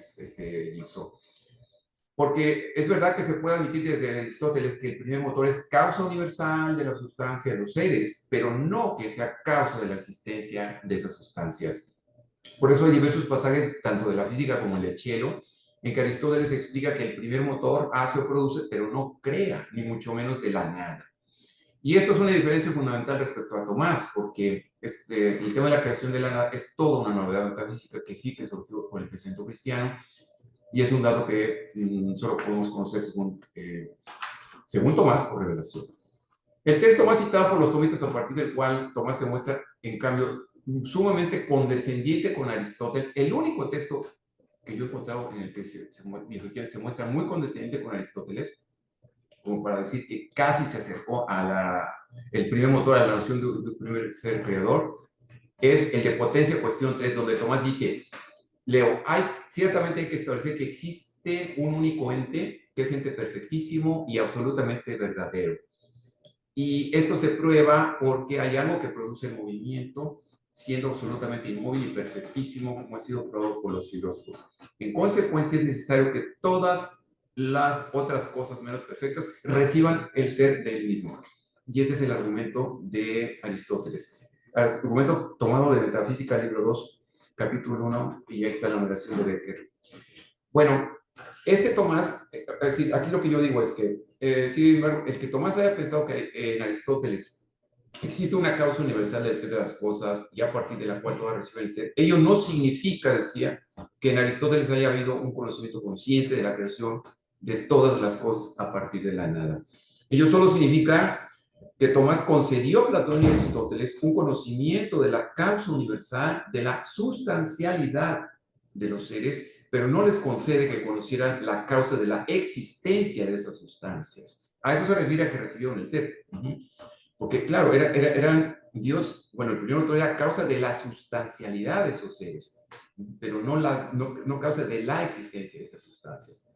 Gilson. Porque es verdad que se puede admitir desde Aristóteles que el primer motor es causa universal de la sustancia de los seres, pero no que sea causa de la existencia de esas sustancias. Por eso hay diversos pasajes, tanto de la física como el de Cielo, en que Aristóteles explica que el primer motor hace o produce, pero no crea, ni mucho menos de la nada. Y esto es una diferencia fundamental respecto a Tomás, porque el tema de la creación de la nada es toda una novedad metafísica que sí que surgió con el pensamiento cristiano, y es un dato que solo podemos conocer según Tomás por revelación. El texto más citado por los tomistas, a partir del cual Tomás se muestra, en cambio, sumamente condescendiente con Aristóteles, el único texto que yo he encontrado en el que se muestra muy condescendiente con Aristóteles, como para decir que casi se acercó a el primer motor, a la noción de un primer ser creador, es el de Potencia, cuestión 3, donde Tomás dice: Leo, ciertamente hay que establecer que existe un único ente, que es ente perfectísimo y absolutamente verdadero. Y esto se prueba porque hay algo que produce el movimiento, siendo absolutamente inmóvil y perfectísimo, como ha sido probado por los filósofos. En consecuencia, es necesario que todas las otras cosas menos perfectas reciban el ser del mismo. Y este es el argumento de Aristóteles. El argumento tomado de Metafísica, libro 2, capítulo 1, y ahí está la numeración de Becker. Bueno, este Tomás, es decir, aquí lo que yo digo es que, sin embargo, el que Tomás haya pensado que en Aristóteles existe una causa universal del ser de las cosas y a partir de la cual todas reciben el ser, ello no significa, decía, que en Aristóteles haya habido un conocimiento consciente de la creación de todas las cosas a partir de la nada. Ello solo significa que Tomás concedió a Platón y Aristóteles un conocimiento de la causa universal, de la sustancialidad de los seres, pero no les concede que conocieran la causa de la existencia de esas sustancias. A eso se refiere a que recibieron el ser. Porque, claro, eran Dios, bueno, el primer motor era causa de la sustancialidad de esos seres, pero no causa de la existencia de esas sustancias.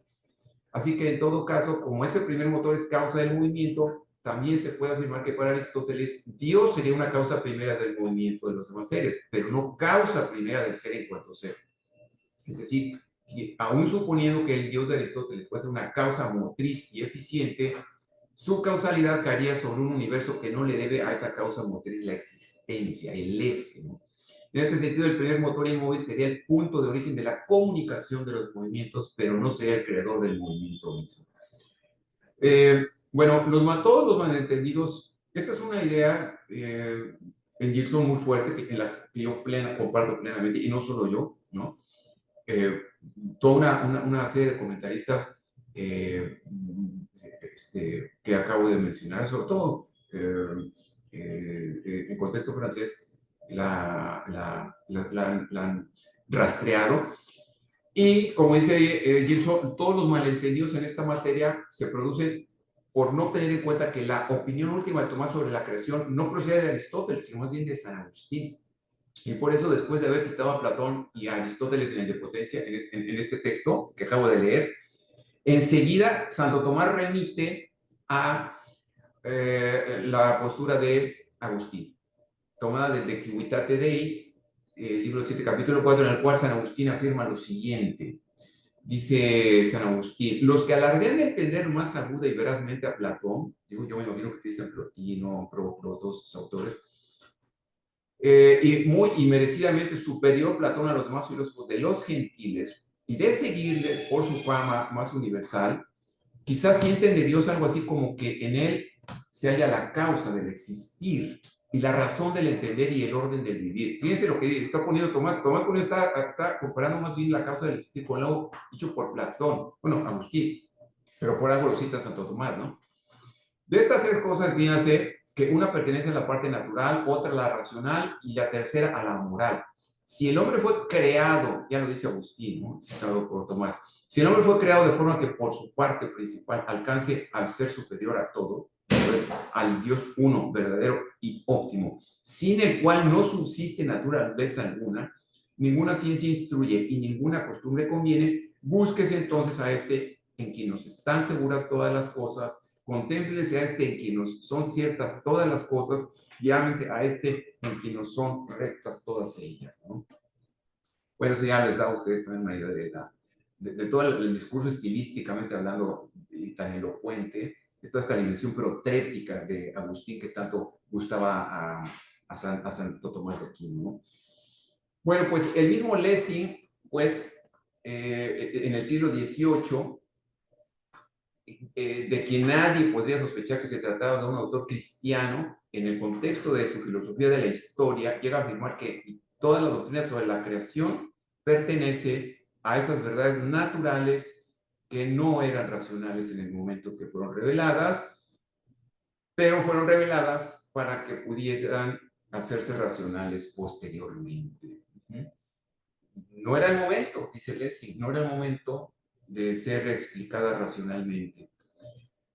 Así que, en todo caso, como ese primer motor es causa del movimiento, también se puede afirmar que para Aristóteles Dios sería una causa primera del movimiento de los demás seres, pero no causa primera del ser en cuanto ser. Es decir, que aún suponiendo que el Dios de Aristóteles fuese una causa motriz y eficiente, su causalidad caería sobre un universo que no le debe a esa causa motriz la existencia, el ese, ¿no? En ese sentido, el primer motor inmóvil sería el punto de origen de la comunicación de los movimientos, pero no sería el creador del movimiento mismo. Bueno, todos los malentendidos, esta es una idea en Gilson muy fuerte, en la que yo comparto plenamente, y no solo yo, ¿no? Toda una serie de comentaristas que acabo de mencionar, sobre todo en contexto francés, la han rastreado. Y como dice Gilson, todos los malentendidos en esta materia se producen por no tener en cuenta que la opinión última de Tomás sobre la creación no procede de Aristóteles, sino más bien de San Agustín. Y por eso, después de haber citado a Platón y a Aristóteles en la Indepotencia, en este texto que acabo de leer, enseguida Santo Tomás remite a la postura de Agustín, tomada desde De Civitate Dei, libro 7, capítulo 4, en el cual San Agustín afirma lo siguiente. Dice San Agustín: los que alardean de entender más aguda y verazmente a Platón, digo, yo me imagino que piensan Plotino, Proclo, todos sus autores, y merecidamente superior Platón a los demás filósofos de los gentiles, y de seguirle por su fama más universal, quizás sienten de Dios algo así como que en él se halla la causa del existir y la razón del entender y el orden del vivir. Fíjense lo que está poniendo Tomás. Tomás está comparando más bien la causa del existir con algo dicho por Platón, bueno, Agustín, pero por algo lo cita Santo Tomás, ¿no? De estas tres cosas, dígase que una pertenece a la parte natural, otra a la racional y la tercera a la moral. Si el hombre fue creado, ya lo dice Agustín, ¿no? Citado por Tomás, si el hombre fue creado de forma que por su parte principal alcance al ser superior a todo, pues al Dios uno, verdadero y óptimo, sin el cual no subsiste naturaleza alguna, ninguna ciencia instruye y ninguna costumbre conviene, búsquese entonces a este en quien nos están seguras todas las cosas, contémplese a este en quien nos son ciertas todas las cosas, llámese a este en quien nos son rectas todas ellas, ¿no? Bueno, eso ya les da a ustedes también una idea de todo el discurso estilísticamente hablando y tan elocuente, de toda esta dimensión protrética de Agustín que tanto gustaba a Santo Tomás de Aquino, ¿no? Bueno, pues el mismo Lessing, pues, en el siglo XVIII, de quien nadie podría sospechar que se trataba de un autor cristiano, en el contexto de su filosofía de la historia, llega a afirmar que toda la doctrina sobre la creación pertenece a esas verdades naturales que no eran racionales en el momento que fueron reveladas, pero fueron reveladas para que pudieran hacerse racionales posteriormente. No era el momento, dice Lessing, no era el momento de ser explicada racionalmente.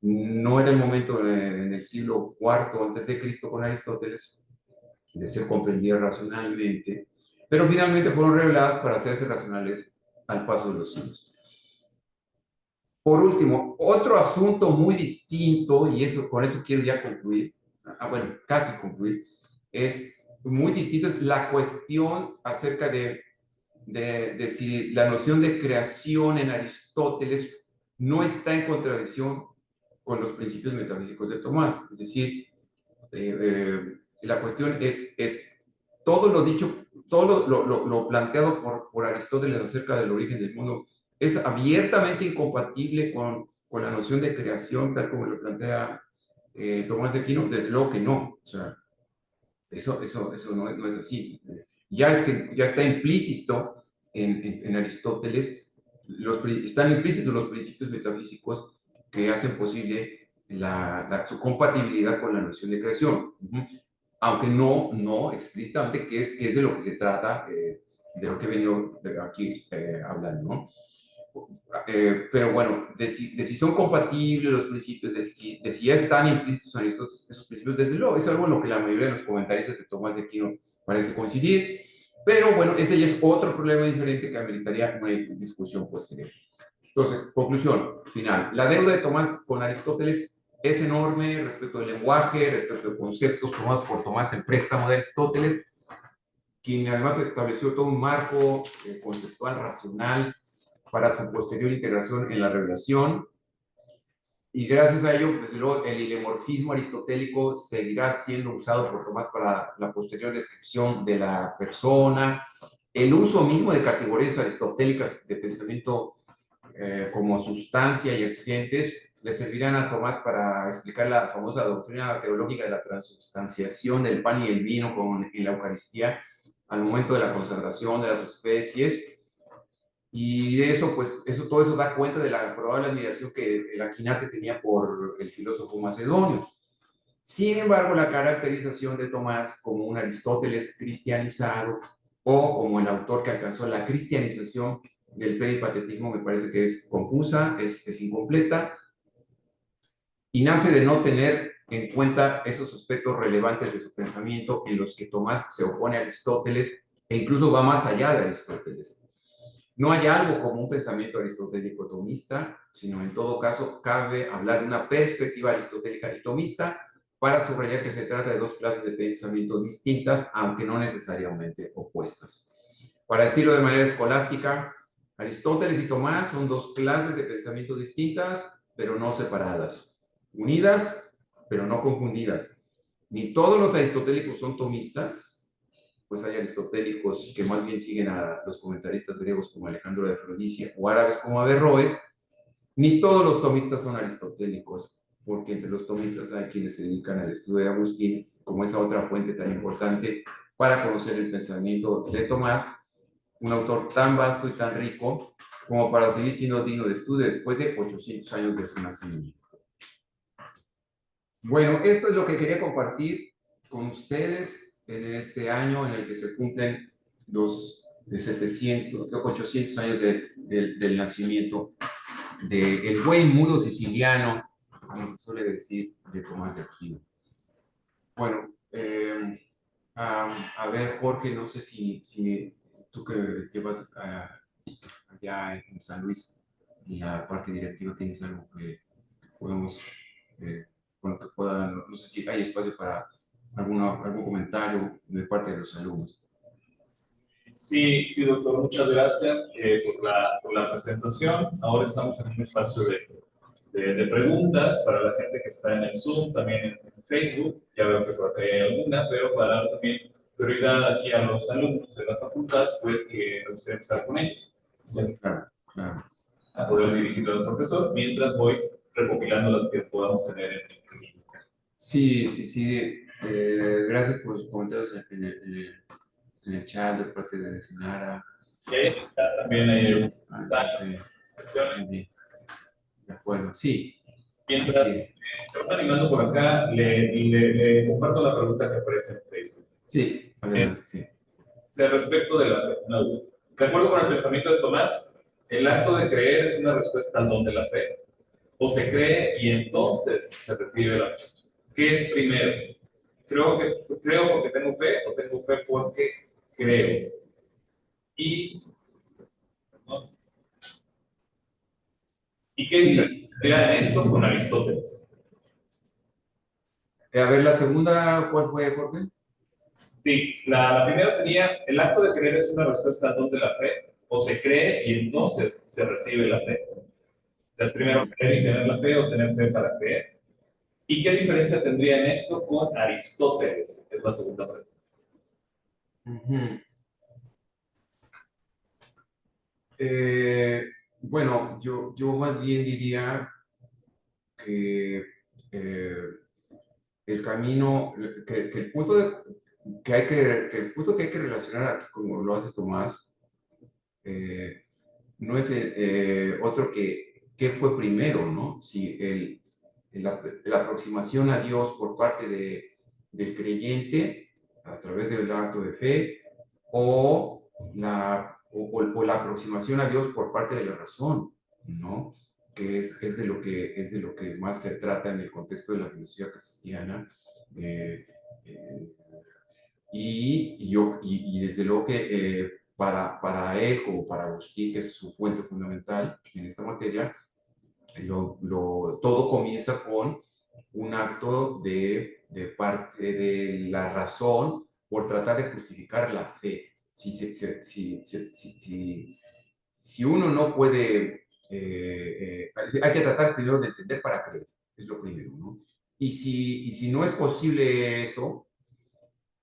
No era el momento en el siglo IV antes de Cristo con Aristóteles de ser comprendida racionalmente, pero finalmente fueron reveladas para hacerse racionales al paso de los siglos. Por último, otro asunto muy distinto, y con eso quiero ya concluir, bueno, casi concluir, es muy distinto es la cuestión acerca de si la noción de creación en Aristóteles no está en contradicción con los principios metafísicos de Tomás. Es decir, la cuestión es todo lo dicho, todo lo planteado por Aristóteles acerca del origen del mundo es abiertamente incompatible con la noción de creación tal como lo plantea Tomás de Aquino. Desde luego que no. O sea, eso no es así. Ya está implícito en Aristóteles, están implícitos los principios metafísicos que hacen posible su compatibilidad con la noción de creación. Aunque no explícitamente que es de lo que se trata, de lo que he venido aquí hablando, ¿no? Pero bueno, de si son compatibles los principios, de si ya están implícitos en Aristóteles esos principios, desde luego, es algo en lo que la mayoría de los comentaristas de Tomás de Aquino parece coincidir, pero bueno, ese ya es otro problema diferente que ameritaría una discusión posterior. Entonces, conclusión final. La deuda de Tomás con Aristóteles es enorme respecto del lenguaje, respecto de conceptos tomados por Tomás en préstamo de Aristóteles, quien además estableció todo un marco conceptual racional para su posterior integración en la revelación. Y gracias a ello, desde luego, el ilemorfismo aristotélico seguirá siendo usado por Tomás para la posterior descripción de la persona. El uso mismo de categorías aristotélicas de pensamiento como sustancia y existentes le servirán a Tomás para explicar la famosa doctrina teológica de la transubstanciación del pan y el vino en la Eucaristía al momento de la consagración de las especies. Y de eso, pues, todo eso da cuenta de la probable admiración que el Aquinate tenía por el filósofo macedonio. Sin embargo, la caracterización de Tomás como un Aristóteles cristianizado o como el autor que alcanzó la cristianización del peripatetismo me parece que es confusa, es incompleta y nace de no tener en cuenta esos aspectos relevantes de su pensamiento en los que Tomás se opone a Aristóteles e incluso va más allá de Aristóteles. No hay algo como un pensamiento aristotélico tomista, sino en todo caso cabe hablar de una perspectiva aristotélica y tomista para subrayar que se trata de dos clases de pensamiento distintas, aunque no necesariamente opuestas. Para decirlo de manera escolástica, Aristóteles y Tomás son dos clases de pensamiento distintas, pero no separadas. Unidas, pero no confundidas. Ni todos los aristotélicos son tomistas, pues hay aristotélicos que más bien siguen a los comentaristas griegos como Alejandro de Afrodisia o árabes como Averroes, ni todos los tomistas son aristotélicos, porque entre los tomistas hay quienes se dedican al estudio de Agustín, como esa otra fuente tan importante para conocer el pensamiento de Tomás, un autor tan vasto y tan rico como para seguir siendo digno de estudio después de 800 años de su nacimiento. Bueno, esto es lo que quería compartir con ustedes en este año en el que se cumplen los 800 años del nacimiento del buen mudo siciliano, como se suele decir, de Tomás de Aquino. Bueno, a ver, Jorge, no sé si tú que vas allá en San Luis, en la parte directiva, tienes algo que podemos, bueno, que puedan, no sé si hay espacio para algún comentario de parte de los alumnos. Sí, sí, doctor, muchas gracias por la presentación. Ahora estamos en un espacio de preguntas para la gente que está en el Zoom, también en Facebook. Ya veo que por acá hay alguna, pero para dar también prioridad aquí a los alumnos de la facultad, pues que nos gustaría empezar con ellos. ¿Sí? Claro, claro. A poder dirigirlo al profesor, mientras voy recopilando las que podamos tener en el. Sí. Gracias por sus comentarios en el chat de parte de Sinara. Y ahí está, también hay okay. De acuerdo, sí. Mientras se van animando por acá, le comparto la pregunta que aparece en Facebook. Sí, adelante, sí. Respecto de la fe. No, de acuerdo con el pensamiento de Tomás, el acto de creer es una respuesta al don de la fe. O se cree y entonces se recibe la fe. ¿Qué es primero? ¿Creo porque tengo fe o tengo fe porque creo? ¿No? ¿Y qué diferencia era esto con Aristóteles? A ver, la segunda, ¿cuál fue, Jorge? Sí, la primera sería, el acto de creer es una respuesta al don de la fe, o se cree y entonces se recibe la fe. Es primero creer y tener la fe o tener fe para creer. ¿Y qué diferencia tendría en esto con Aristóteles? Es la segunda pregunta. Ujú. Bueno, yo más bien diría que eh, el camino, que el punto que el punto que hay que relacionar aquí, como lo hace Tomás, eh, no es otro que qué fue primero, ¿no? Si la aproximación a Dios por parte del creyente a través del acto de fe o la aproximación a Dios por parte de la razón, ¿no? Que es de lo que más se trata en el contexto de la filosofía cristiana. eh, eh, y desde luego que para él, como para Agustín, que es su fuente fundamental en esta materia, todo comienza con un acto de parte de la razón por tratar de justificar la fe. Si uno no puede, hay que tratar primero de entender para creer, es lo primero, ¿no? Y si no es posible eso,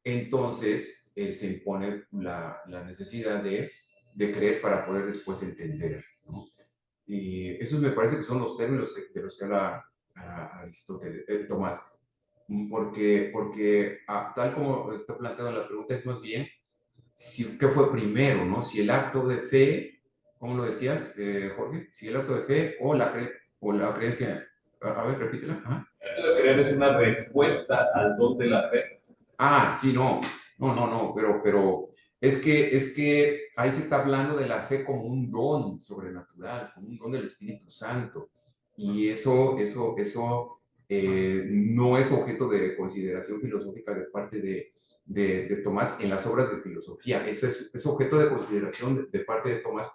entonces se impone la necesidad de creer para poder después entender, ¿no? Y esos me parece que son los términos de los que habla Aristóteles, Tomás, porque tal como está planteada la pregunta es más bien qué fue primero, ¿no? Si el acto de fe, ¿cómo lo decías, Jorge? Si el acto de fe o la creencia, a ver, repítela. ¿Ah? El acto de creer es una respuesta al don de la fe. Sí, no, pero es que ahí se está hablando de la fe como un don sobrenatural, como un don del Espíritu Santo. Y eso no es objeto de consideración filosófica de parte de Tomás en las obras de filosofía. Eso es objeto de consideración de parte de Tomás,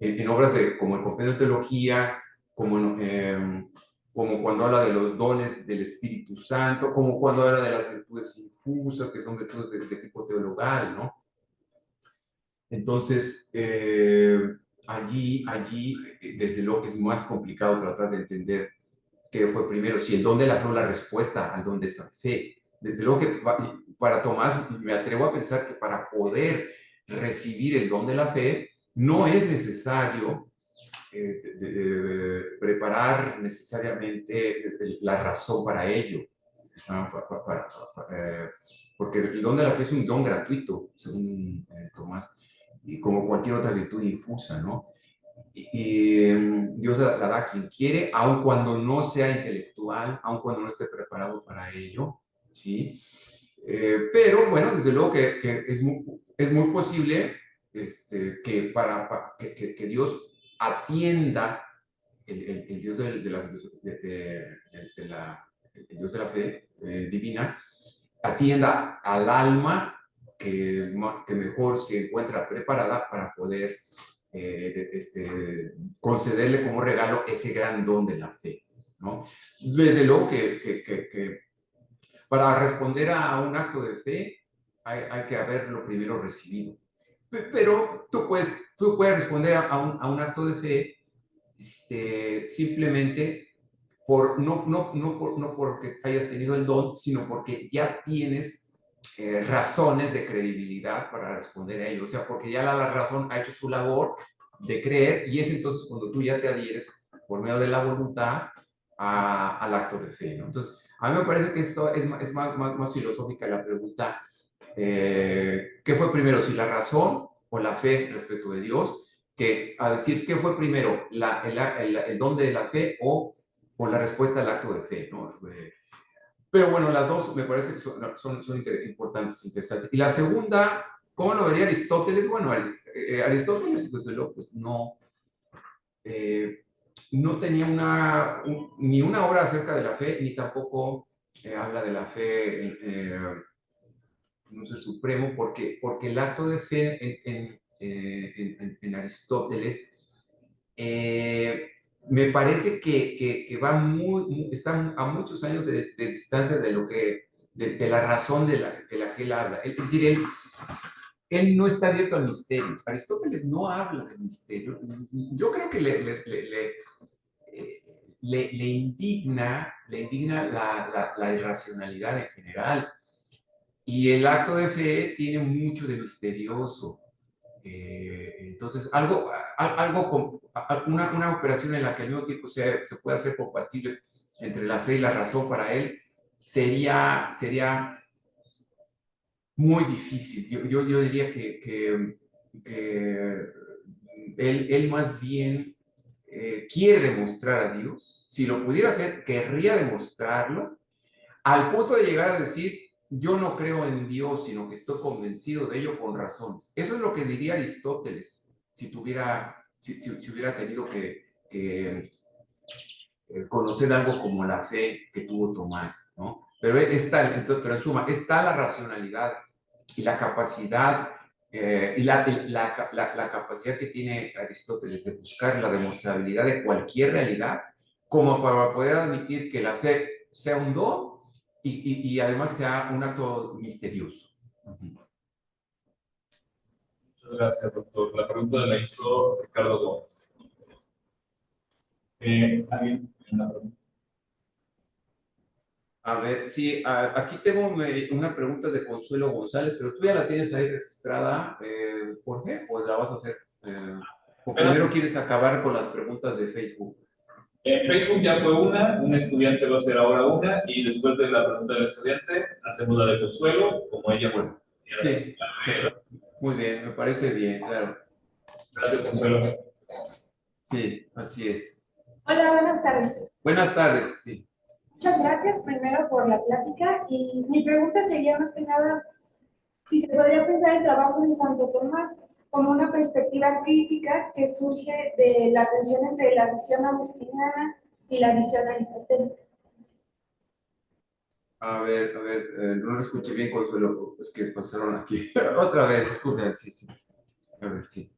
en obras como el Compendio de Teología, como como cuando habla de los dones del Espíritu Santo, como cuando habla de las virtudes infusas, que son virtudes de tipo teologal, ¿no? Entonces, desde luego que es más complicado tratar de entender qué fue primero, si el don de la fe o la respuesta al don de esa fe. Desde luego que para Tomás me atrevo a pensar que para poder recibir el don de la fe no es necesario preparar necesariamente la razón para ello. ¿No? Porque el don de la fe es un don gratuito, según Tomás, y como cualquier otra virtud infusa, ¿no? Dios la da a quien quiere, aun cuando no sea intelectual, aun cuando no esté preparado para ello, ¿sí? Pero bueno, desde luego que es muy posible que Dios atienda el Dios el Dios de la fe divina, atienda al alma que mejor se encuentra preparada para poder concederle como regalo ese gran don de la fe, ¿no? Desde luego que para responder a un acto de fe hay que haberlo primero recibido. Pero tú puedes responder a un acto de fe simplemente no porque hayas tenido el don, sino porque ya tienes razones de credibilidad para responder a ello. O sea, porque ya la razón ha hecho su labor de creer y es entonces cuando tú ya te adhieres por medio de la voluntad al acto de fe, ¿no? Entonces, a mí me parece que esto es más filosófica la pregunta. ¿Qué fue primero, si la razón o la fe respecto de Dios? Que a decir qué fue primero, el don de la fe o la respuesta al acto de fe, ¿no? Pero bueno, las dos me parece que son importantes, interesantes. Y la segunda, ¿cómo lo vería Aristóteles? Bueno, Aristóteles, desde luego, pues no tenía ni una obra acerca de la fe, ni tampoco habla de la fe en un ser supremo, porque el acto de fe en Aristóteles me parece que está a muchos años de distancia de lo que de la razón de la que él habla. Es decir, él no está abierto al misterio. Aristóteles no habla del misterio. Yo creo que le indigna la irracionalidad en general. Y el acto de fe tiene mucho de misterioso. Entonces, una operación en la que al mismo tiempo se puede hacer compatible entre la fe y la razón para él sería muy difícil. Yo diría que él más bien quiere demostrar a Dios. Si lo pudiera hacer, querría demostrarlo, al punto de llegar a decir, yo no creo en Dios, sino que estoy convencido de ello con razones. Eso es lo que diría Aristóteles si hubiera tenido que conocer algo como la fe que tuvo Tomás, ¿no? Pero en suma, está la racionalidad y la capacidad la capacidad que tiene Aristóteles de buscar la demostrabilidad de cualquier realidad, como para poder admitir que la fe sea un don y además sea un acto misterioso. Muchas gracias, doctor. La pregunta la hizo Ricardo Gómez. ¿Alguien? Una pregunta. A ver, sí, aquí tengo una pregunta de Consuelo González, pero tú ya la tienes ahí registrada, Jorge, pues la vas a hacer. ¿O primero quieres acabar con las preguntas de Facebook? En Facebook ya fue un estudiante va a hacer ahora una, y después de la pregunta del estudiante, hacemos la de Consuelo, como ella fue. Sí, muy bien, me parece bien, claro. Gracias, Consuelo. Sí, así es. Hola, buenas tardes. Buenas tardes, sí. Muchas gracias primero por la plática, y mi pregunta sería más que nada si se podría pensar el trabajo de Santo Tomás como una perspectiva crítica que surge de la tensión entre la visión agustiniana y la visión aristotélica. A ver, no lo escuché bien, Consuelo, es que pasaron aquí. Otra vez, disculpen, sí. A ver, sí.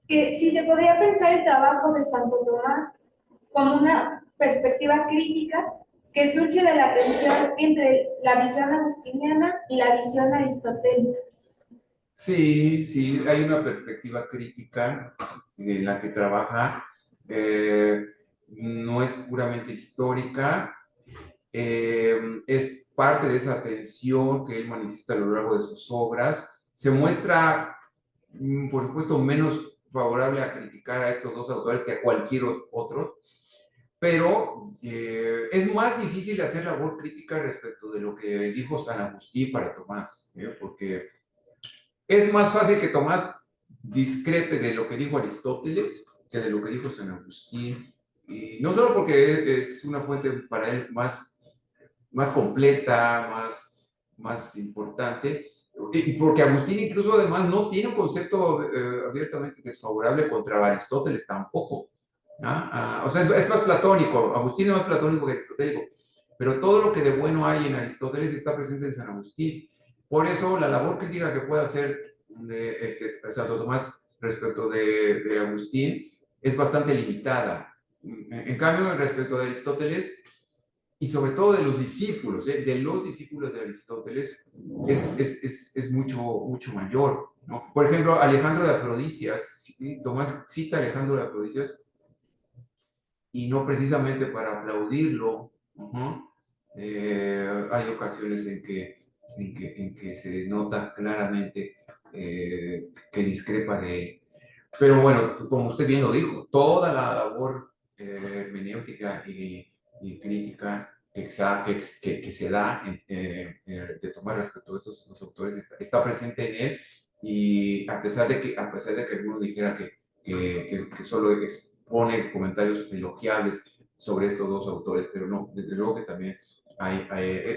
Que si se podría pensar el trabajo de Santo Tomás como una perspectiva crítica que surge de la tensión entre la visión agustiniana y la visión aristotélica. Sí, hay una perspectiva crítica en la que trabaja, no es puramente histórica, es parte de esa tensión que él manifiesta a lo largo de sus obras. Se muestra, por supuesto, menos favorable a criticar a estos dos autores que a cualquier otro, pero es más difícil hacer labor crítica respecto de lo que dijo San Agustín para Tomás, porque es más fácil que Tomás discrepe de lo que dijo Aristóteles que de lo que dijo San Agustín. Y no solo porque es una fuente para él más completa, más importante, y porque Agustín incluso además no tiene un concepto abiertamente desfavorable contra Aristóteles tampoco. O sea, es más platónico, Agustín es más platónico que aristotélico, pero todo lo que de bueno hay en Aristóteles está presente en San Agustín. Por eso la labor crítica que puede hacer Santo Tomás respecto de Agustín es bastante limitada. En cambio, respecto de Aristóteles, y sobre todo de los discípulos de Aristóteles, es mucho mayor, ¿no? Por ejemplo, Alejandro de Afrodisias, ¿sí? Tomás cita a Alejandro de Afrodisias, y no precisamente para aplaudirlo. Hay ocasiones en que se nota claramente que discrepa de él. Pero bueno, como usted bien lo dijo, toda la labor hermenéutica y crítica que se da de tomar respecto a estos dos autores está presente en él, y a pesar de que alguno dijera que solo expone comentarios elogiables sobre estos dos autores, pero no, desde luego que también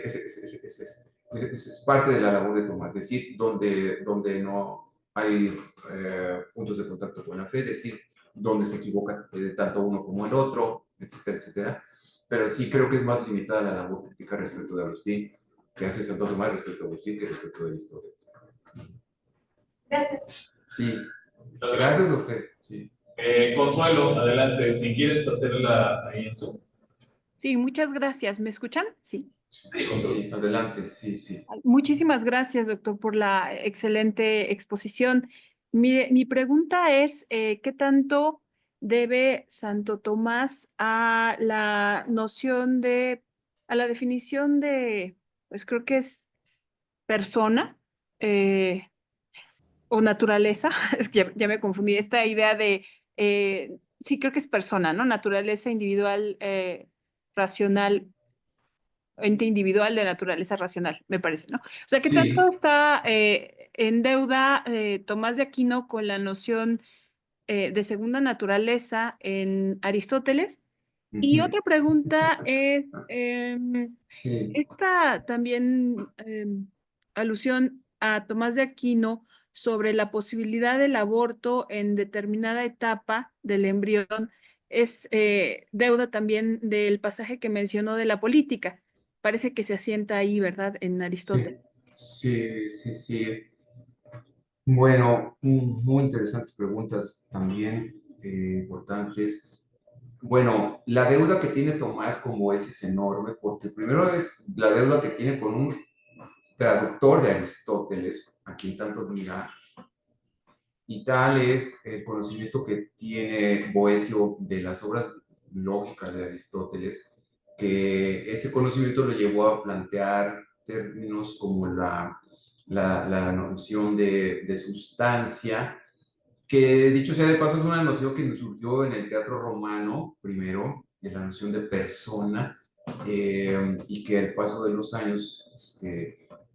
es parte de la labor de Tomás, es decir, donde no hay puntos de contacto con la fe, es decir, donde se equivoca tanto uno como el otro, etcétera, etcétera. Pero sí creo que es más limitada la labor crítica respecto de Agustín, que hace Santo Tomás respecto a Agustín que respecto de Aristóteles. Gracias. Sí, gracias a usted. Sí. Consuelo, adelante, si quieres hacerla ahí en Zoom. Sí, muchas gracias. ¿Me escuchan? Sí. Sí, con Sí, adelante, sí, sí. Muchísimas gracias, doctor, por la excelente exposición. Mire, mi pregunta es, ¿qué tanto debe Santo Tomás a la noción a la definición de, pues creo que es persona eh, o naturaleza? Es que ya me confundí, esta idea de, sí, creo que es persona, ¿no? Naturaleza individual, racional, ente individual de naturaleza racional, me parece, ¿no? O sea, ¿qué tanto Sí. está en deuda Tomás de Aquino con la noción de segunda naturaleza en Aristóteles? Y Ujú. otra pregunta es, Sí, esta también alusión a Tomás de Aquino sobre la posibilidad del aborto en determinada etapa del embrión es deuda también del pasaje que mencionó de la política. Parece que se asienta ahí, ¿verdad? En Aristóteles. sí, sí, sí, sí. Bueno, muy interesantes preguntas también, importantes. Bueno, la deuda que tiene Tomás como es enorme, porque primero es la deuda que tiene con un traductor de Aristóteles, a quien tanto admira, y tal es el conocimiento que tiene Boecio de las obras lógicas de Aristóteles, que ese conocimiento lo llevó a plantear términos como la noción de sustancia, que dicho sea de paso es una noción que surgió en el teatro romano primero, de la noción de persona, y que al paso de los años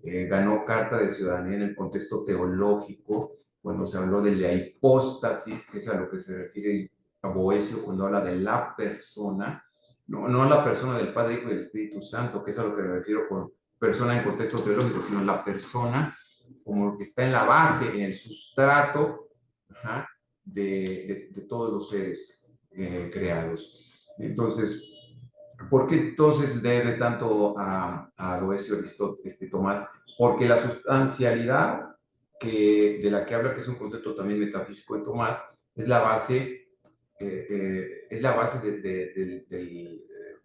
ganó carta de ciudadanía en el contexto teológico, cuando se habló de la hipóstasis, que es a lo que se refiere a Boecio cuando habla de la persona, no la persona del Padre, Hijo y el Espíritu Santo, que es a lo que me refiero con persona en contexto teológico, sino la persona como lo que está en la base, en el sustrato, ajá, de todos los seres creados. Entonces, ¿por qué entonces debe tanto a Boecio Tomás? Porque la sustancialidad de la que habla, que es un concepto también metafísico en Tomás, es la base, es la base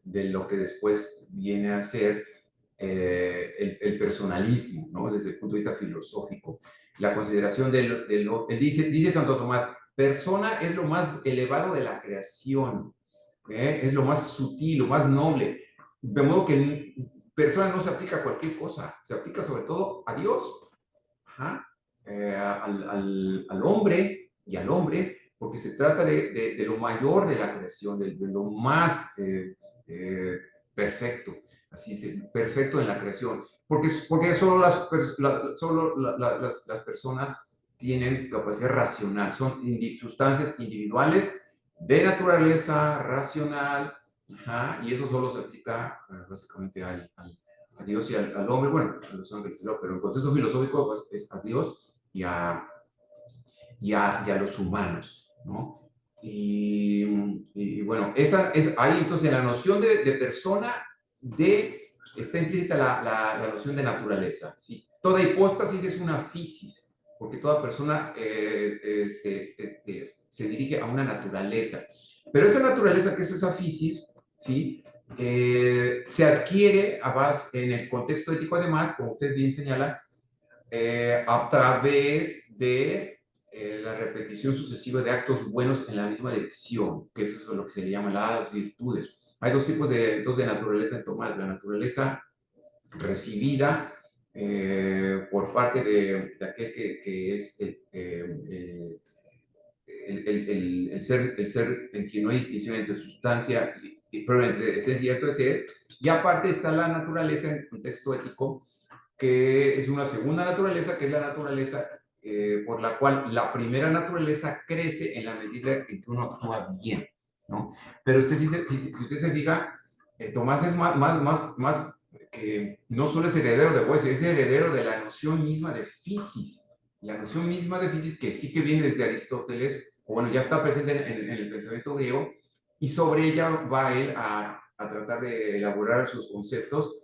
de lo que después viene a ser el personalismo, ¿no? Desde el punto de vista filosófico. La consideración dice Santo Tomás, persona es lo más elevado de la creación, es lo más sutil, lo más noble. De modo que persona no se aplica a cualquier cosa, se aplica sobre todo a Dios, ajá, al hombre y al hombre, porque se trata de lo mayor de la creación, de lo más perfecto, así es, perfecto en la creación, porque solo las personas tienen capacidad racional, son sustancias individuales de naturaleza racional, ajá, y eso solo se aplica básicamente a Dios y al hombre, bueno, a los ángeles, ¿no? Pero en contexto filosófico pues, es a Dios y a los humanos, ¿no? Y bueno, ahí entonces la noción de persona está implícita la noción de naturaleza, ¿sí? Toda hipóstasis es una fisis, porque toda persona se dirige a una naturaleza. Pero esa naturaleza que es esa fisis, ¿sí? Se adquiere en el contexto ético, además, como usted bien señala, a través de la repetición sucesiva de actos buenos en la misma dirección, que eso es lo que se le llama las virtudes. Hay dos tipos de naturaleza en Tomás, la naturaleza recibida por parte de aquel que es el ser en quien no hay distinción entre sustancia, pero entre esencia y acto de ser, y aparte está la naturaleza en contexto ético, que es una segunda naturaleza, que es la naturaleza por la cual la primera naturaleza crece en la medida en que uno actúa bien, ¿no? Pero usted, si usted se fija, Tomás es más que no solo es heredero de Boecio, es heredero de la noción misma de fisis, la noción misma de fisis que sí que viene desde Aristóteles, o bueno, ya está presente en el pensamiento griego, y sobre ella va él a tratar de elaborar sus conceptos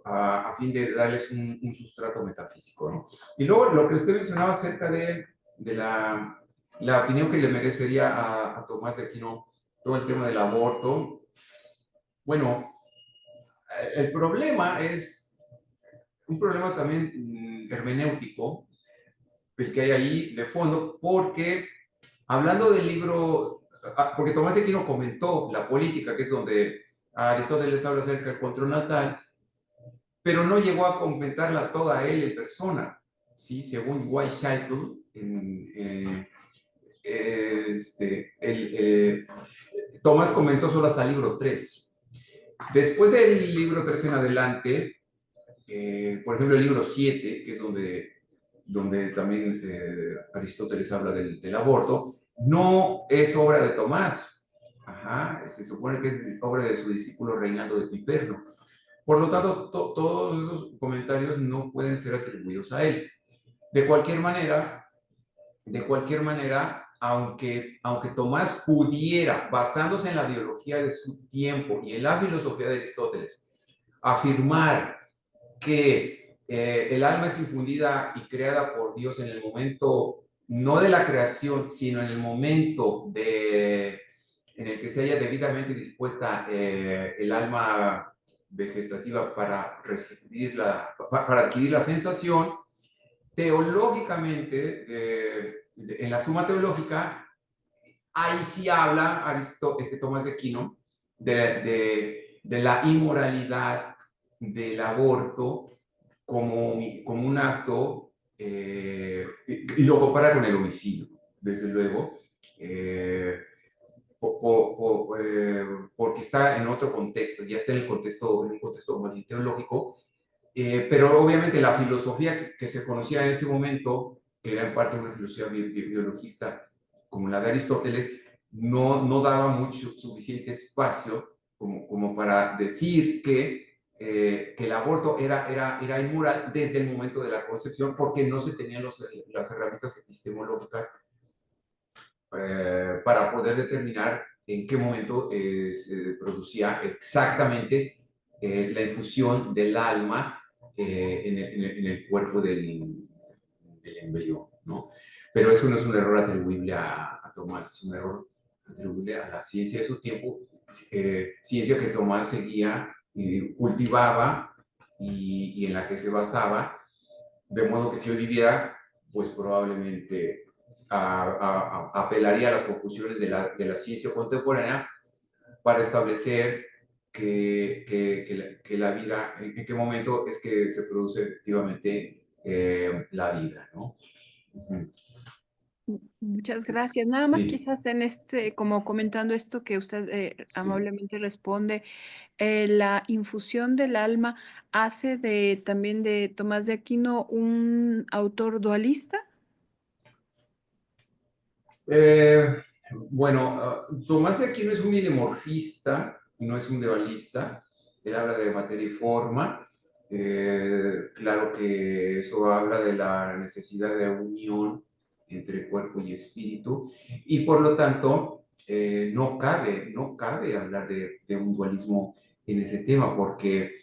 a fin de darles un sustrato metafísico, ¿no? Y luego lo que usted mencionaba acerca de la opinión que le merecería Tomás de Aquino todo el tema del aborto, bueno, el problema es un problema también hermenéutico, el que hay ahí de fondo, porque hablando del libro, porque Tomás de Aquino comentó la política, que es donde Aristóteles habla acerca del control natal, pero no llegó a comentarla toda él en persona, ¿sí? Según Whitechapel, Tomás comentó solo hasta el libro 3. Después del libro 3 en adelante, por ejemplo, el libro 7, que es donde también Aristóteles habla del aborto, no es obra de Tomás. Ajá, se supone que es obra de su discípulo Reinaldo de Piperno. Por lo tanto, todos esos comentarios no pueden ser atribuidos a él. De cualquier manera, aunque Tomás pudiera, basándose en la biología de su tiempo y en la filosofía de Aristóteles, afirmar que el alma es infundida y creada por Dios en el momento, no de la creación, sino en el momento en el que se haya debidamente dispuesta el alma vegetativa para para adquirir la sensación, teológicamente, en la Suma Teológica, ahí sí habla Tomás de Aquino de la inmoralidad del aborto como un acto, y lo compara con el homicidio, desde luego, porque está en otro contexto, ya está en un contexto más bien teológico, pero obviamente la filosofía que se conocía en ese momento, que era en parte una filosofía biologista como la de Aristóteles, no daba mucho suficiente espacio como para decir que el aborto era inmoral desde el momento de la concepción, porque no se tenían las herramientas epistemológicas para poder determinar en qué momento se producía exactamente la infusión del alma en el cuerpo del embrión, ¿no? Pero eso no es un error atribuible a Tomás, es un error atribuible a la ciencia de su tiempo, ciencia que Tomás seguía y cultivaba y en la que se basaba, de modo que si hoy viviera, pues probablemente apelaría a las conclusiones de la ciencia contemporánea para establecer que la vida, en qué momento es que se produce efectivamente la vida, ¿no? Muchas gracias. Nada más Sí, quizás como comentando esto que usted sí. amablemente responde, la infusión del alma hace también de Tomás de Aquino un autor dualista. Eh, bueno, Tomás de Aquino es un milemorfista, no es un dualista. Él habla de materia y forma. Claro que eso habla de la necesidad de unión entre cuerpo y espíritu, y por lo tanto no cabe hablar de un dualismo en ese tema, porque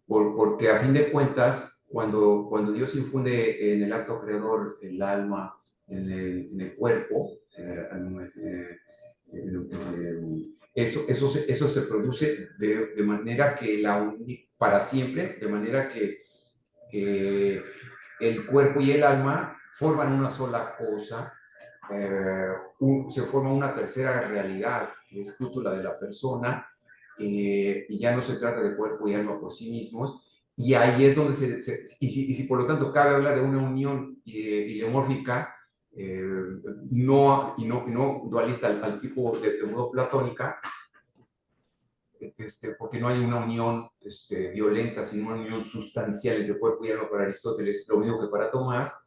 a fin de cuentas, cuando Dios infunde en el acto creador el alma en el cuerpo, eso se produce de manera que para siempre, de manera que el cuerpo y el alma forman una sola cosa, se forma una tercera realidad, que es justo la de la persona, y ya no se trata de cuerpo y alma por sí mismos, y ahí es donde y si por lo tanto cabe hablar de una unión ideomórfica, no dualista al tipo de modo platónica, porque no hay una unión violenta, sino una unión sustancial entre cuerpo y alma para Aristóteles, lo mismo que para Tomás.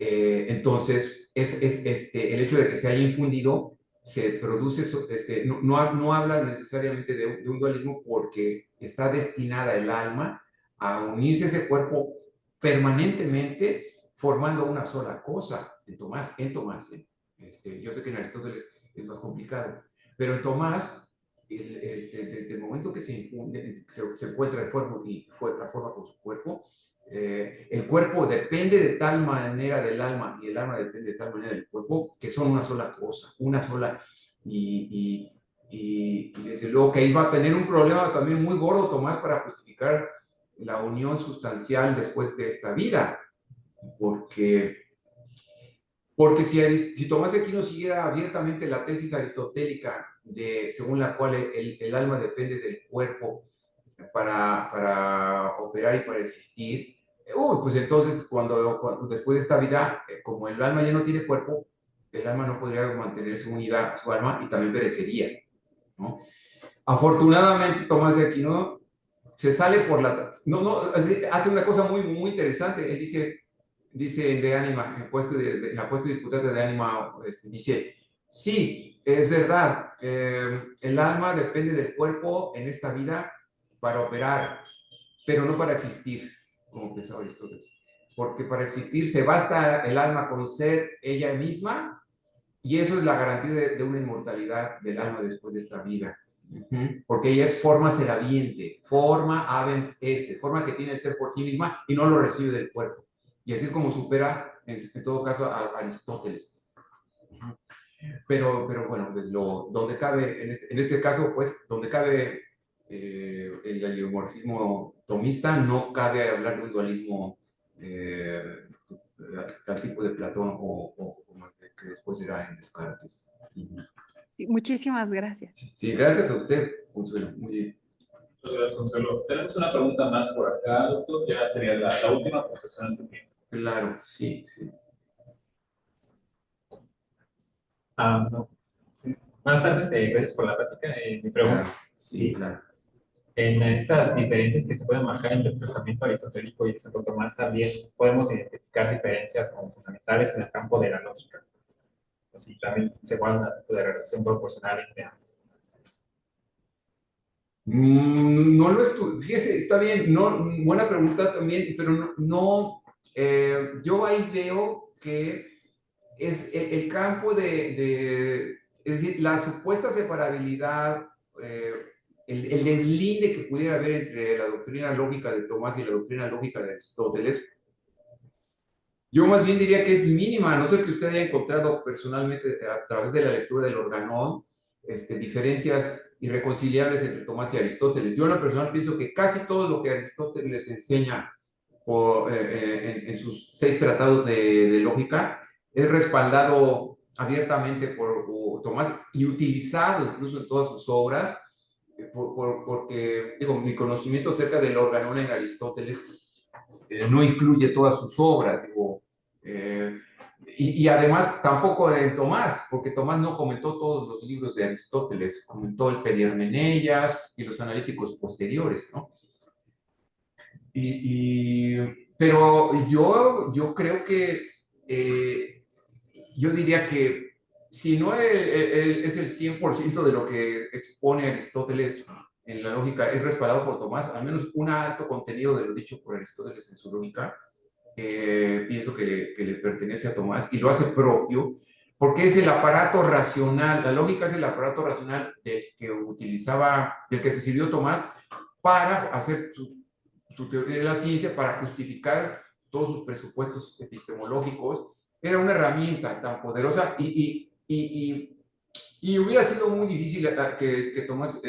Entonces, el hecho de que se haya infundido se produce, no habla necesariamente de un dualismo, porque está destinada el alma a unirse a ese cuerpo permanentemente, formando una sola cosa. En Tomás, yo sé que en Aristóteles es más complicado, pero en Tomás, desde el momento que se infunde, se encuentra el cuerpo y la forma con su cuerpo, el cuerpo depende de tal manera del alma y el alma depende de tal manera del cuerpo, que son una sola cosa, una sola, y y desde luego que ahí va a tener un problema también muy gordo Tomás para justificar la unión sustancial después de esta vida, porque si Tomás de Aquino siguiera abiertamente la tesis aristotélica según la cual el alma depende del cuerpo para operar y para existir, pues entonces después de esta vida, como el alma ya no tiene cuerpo, el alma no podría mantener su unidad, su alma, y también perecería, ¿no? Afortunadamente, Tomás de Aquino se sale por hace una cosa muy, muy interesante. Él dice de Ánima, en la puesto disputante de Ánima, dice, sí, es verdad, el alma depende del cuerpo en esta vida para operar, pero no para existir, como pensaba Aristóteles. Porque para existir se basta el alma con ser ella misma, y eso es la garantía de una inmortalidad del alma después de esta vida. Porque ella es forma seraviente, forma habens esse, forma que tiene el ser por sí misma y no lo recibe del cuerpo. Y así es como supera, en todo caso, a Aristóteles. Pero bueno, donde cabe, en este caso, pues, donde cabe el heliomorfismo tomista, no cabe hablar de un dualismo al tipo de Platón o que después será en Descartes. Sí, muchísimas gracias. Sí, gracias a usted, Consuelo. Muy bien. Muchas gracias, Consuelo. Tenemos una pregunta más por acá, doctor. Ya sería la última profesión de este tiempo. Claro, sí. No. Sí. Buenas tardes, gracias por la plática. Mi pregunta, Sí, claro. en estas diferencias que se pueden marcar entre el pensamiento aristotélico y de Santo Tomás, también podemos identificar diferencias como fundamentales en el campo de la lógica. Pues, y también se guarda un tipo de relación proporcional entre ambas. No lo estudio, fíjese, está bien, buena pregunta también, pero yo ahí veo que es el campo es decir, la supuesta separabilidad, el deslinde que pudiera haber entre la doctrina lógica de Tomás y la doctrina lógica de Aristóteles, yo más bien diría que es mínima, a no ser que usted haya encontrado personalmente a través de la lectura del Organón, diferencias irreconciliables entre Tomás y Aristóteles. Yo en lo personal pienso que casi todo lo que Aristóteles enseña en sus 6 tratados de lógica es respaldado abiertamente por Tomás y utilizado incluso en todas sus obras, porque digo, mi conocimiento acerca del Organón en Aristóteles no incluye todas sus obras, digo, y además tampoco en Tomás, porque Tomás no comentó todos los libros de Aristóteles, comentó el Perihermeneias y los analíticos posteriores, ¿no? Pero yo creo que, yo diría que si no es el 100% de lo que expone Aristóteles en la lógica es respaldado por Tomás, al menos un alto contenido de lo dicho por Aristóteles en su lógica, pienso que le pertenece a Tomás y lo hace propio, porque es el aparato racional, la lógica es el aparato racional del que se sirvió Tomás para hacer su teoría de la ciencia, para justificar todos sus presupuestos epistemológicos. Era una herramienta tan poderosa y hubiera sido muy difícil que Tomás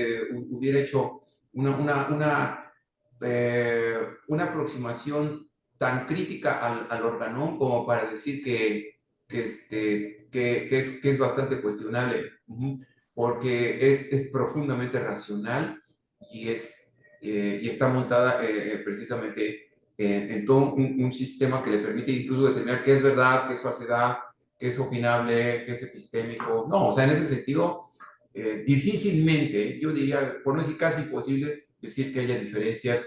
hubiera hecho una aproximación tan crítica al Organón como para decir que es bastante cuestionable, porque es profundamente racional y está montada precisamente en todo un sistema que le permite incluso determinar qué es verdad, qué es falsedad, qué es opinable, qué es epistémico. No, o sea, en ese sentido, difícilmente, yo diría, por no decir casi imposible, decir que haya diferencias,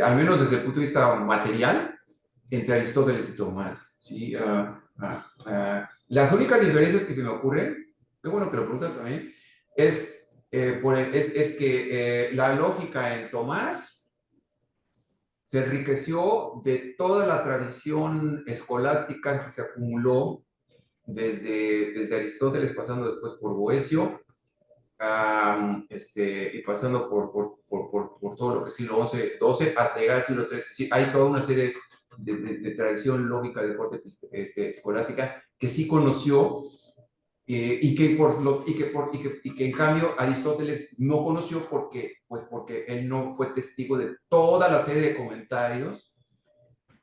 al menos desde el punto de vista material, entre Aristóteles y Tomás, ¿sí? Las únicas diferencias que se me ocurren, qué bueno que lo preguntan también, es que la lógica en Tomás se enriqueció de toda la tradición escolástica que se acumuló desde Aristóteles, pasando después por Boecio, y pasando por todo lo que es siglo XI hasta llegar al siglo XIII. Sí, hay toda una serie de tradición lógica de corte escolástica que sí conoció y que en cambio Aristóteles no conoció porque él no fue testigo de toda la serie de comentarios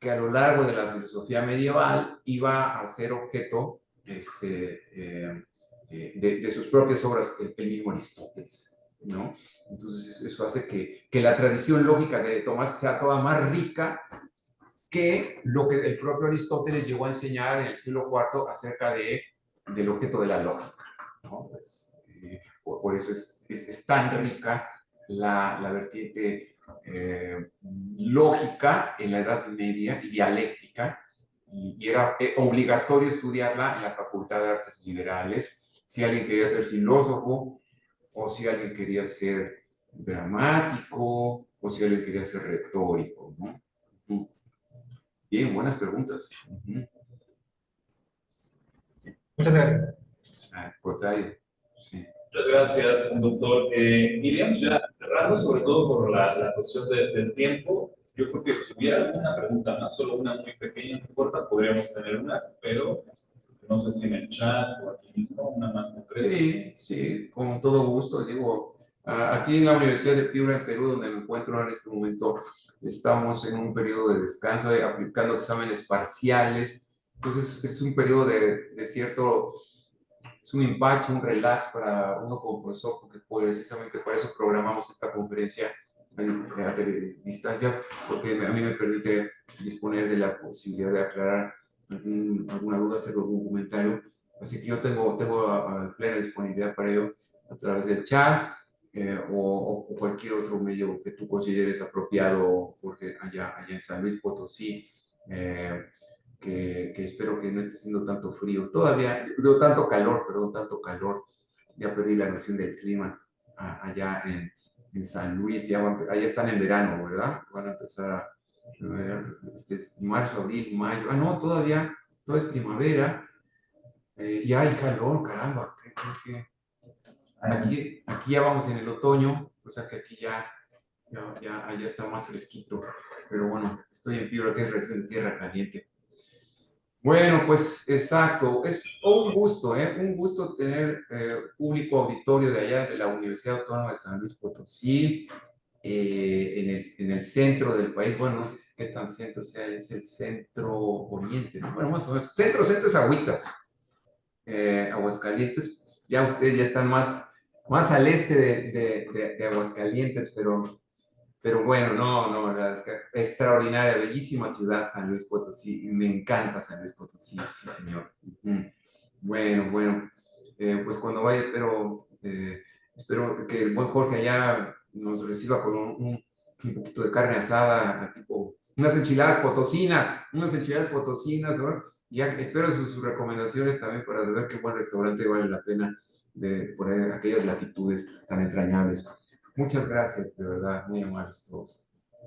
que a lo largo de la filosofía medieval iba a ser objeto de sus propias obras el mismo Aristóteles, ¿no? Entonces eso hace que la tradición lógica de Tomás sea toda más rica que lo que el propio Aristóteles llegó a enseñar en el siglo IV acerca del objeto de la lógica, ¿no? Por eso es tan rica la vertiente lógica en la Edad Media y dialéctica, y era obligatorio estudiarla en la Facultad de Artes Liberales si alguien quería ser filósofo, o si alguien quería ser dramático, o si alguien quería ser retórico, ¿no? Bien, buenas preguntas. Muchas gracias. Al contrario, sí. Muchas gracias, doctor. Iríamos ya cerrando, sobre todo por la cuestión del tiempo. Yo creo que si hubiera alguna pregunta más, solo una muy pequeña, no importa, podríamos tener una, pero no sé si en el chat o aquí mismo, una más concreta. Sí, sí, con todo gusto. Digo, aquí en la Universidad de Piura, en Perú, donde me encuentro en este momento, estamos en un periodo de descanso, aplicando exámenes parciales. Entonces, es un periodo de cierto, es un empacho, un relax para uno como profesor, porque precisamente para eso programamos esta conferencia a distancia, porque a mí me permite disponer de la posibilidad de aclarar alguna duda, hacer algún comentario. Así que yo tengo plena disponibilidad para ello a través del chat o cualquier otro medio que tú consideres apropiado, Jorge, allá en San Luis Potosí. Que espero que no esté siendo tanto frío, todavía, tanto calor, perdón, tanto calor. Ya perdí la noción del clima allá en San Luis, allá están en verano, ¿verdad? Van a empezar a es marzo, abril, mayo, no, todavía es primavera, y hay calor, caramba, aquí ya vamos en el otoño, o sea que aquí allá está más fresquito, pero bueno, estoy en Piura, que es región de tierra caliente. Bueno, pues exacto, es un gusto, un gusto tener público auditorio de allá de la Universidad Autónoma de San Luis Potosí, en el centro del país. Bueno, no sé qué tan centro sea, es el centro oriente, ¿no? Bueno, más o menos, centro es Agüitas, Aguascalientes, ya ustedes ya están más al este de Aguascalientes, pero bueno, no, la verdad es que extraordinaria, bellísima ciudad San Luis Potosí, me encanta San Luis Potosí, sí señor. Bueno, pues cuando vaya espero que el buen Jorge allá nos reciba con un poquito de carne asada, tipo unas enchiladas potosinas, ¿no? Y ya espero sus recomendaciones también para saber qué buen restaurante vale la pena por aquellas latitudes tan entrañables. Muchas gracias, de verdad, muy amables todos.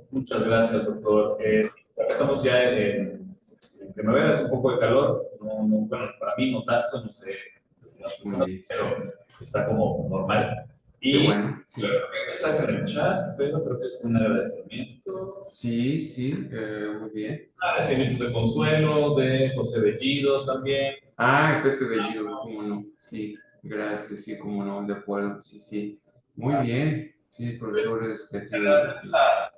Muchas gracias, doctor. Acá estamos ya en primavera, hace un poco de calor, bueno, para mí no tanto, no sé, pero está como normal. Y qué bueno, sí. Creo que hay mensaje en el chat, pero creo que es un agradecimiento. Sí, muy bien. Agradecimientos de Consuelo, de José Bellido también. Pepe Bellido, cómo no, sí, gracias, sí, cómo no, de acuerdo, sí, muy bien. Sí, profesores de aquí. Gracias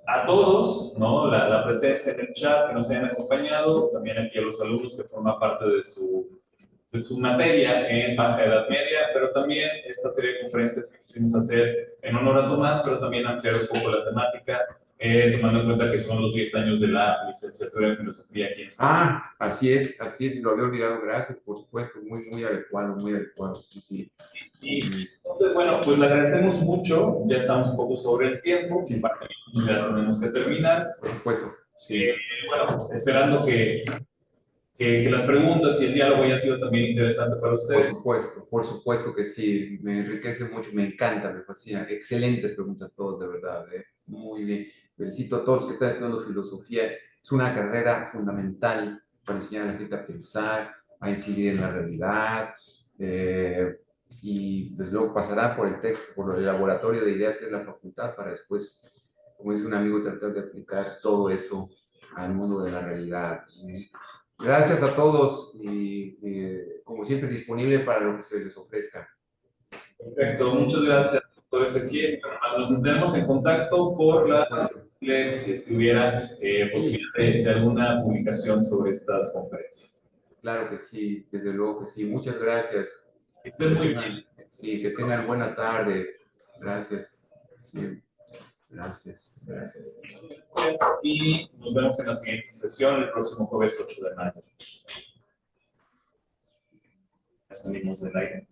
a todos, ¿no? La presencia en el chat, que nos hayan acompañado, también aquí a los alumnos que forman parte de su materia en Baja Edad Media, pero también esta serie de conferencias que quisimos hacer en honor a Tomás, pero también ampliar un poco la temática, tomando en cuenta que son los 10 años de la licenciatura en Filosofía aquí en San Luis. Así es, lo había olvidado, gracias, por supuesto, muy adecuado, sí. Y entonces, bueno, pues le agradecemos mucho, ya estamos un poco sobre el tiempo, sí. Ya tenemos que terminar. Por supuesto, sí. Bueno, esperando que las preguntas y el diálogo haya sido también interesante para ustedes. Por supuesto que sí, me enriquece mucho, me encanta, me fascina. Excelentes preguntas todas, de verdad, muy bien. Felicito a todos los que están estudiando filosofía. Es una carrera fundamental para enseñar a la gente a pensar, a incidir en la realidad, y desde luego pasará por el texto, por el laboratorio de ideas que es la facultad, para después, como dice un amigo, tratar de aplicar todo eso al mundo de la realidad. Gracias a todos y como siempre disponible para lo que se les ofrezca. Perfecto, muchas gracias, doctor Ezequiel. Nos mantendremos en contacto por si es que hubiera posibilidad de alguna publicación sobre estas conferencias. Claro que sí, desde luego que sí. Muchas gracias. Que estén muy bien. Sí, que tengan buena tarde. Gracias. Sí, gracias. Gracias. Y nos vemos en la siguiente sesión el próximo jueves 8 de mayo. Ya salimos del aire.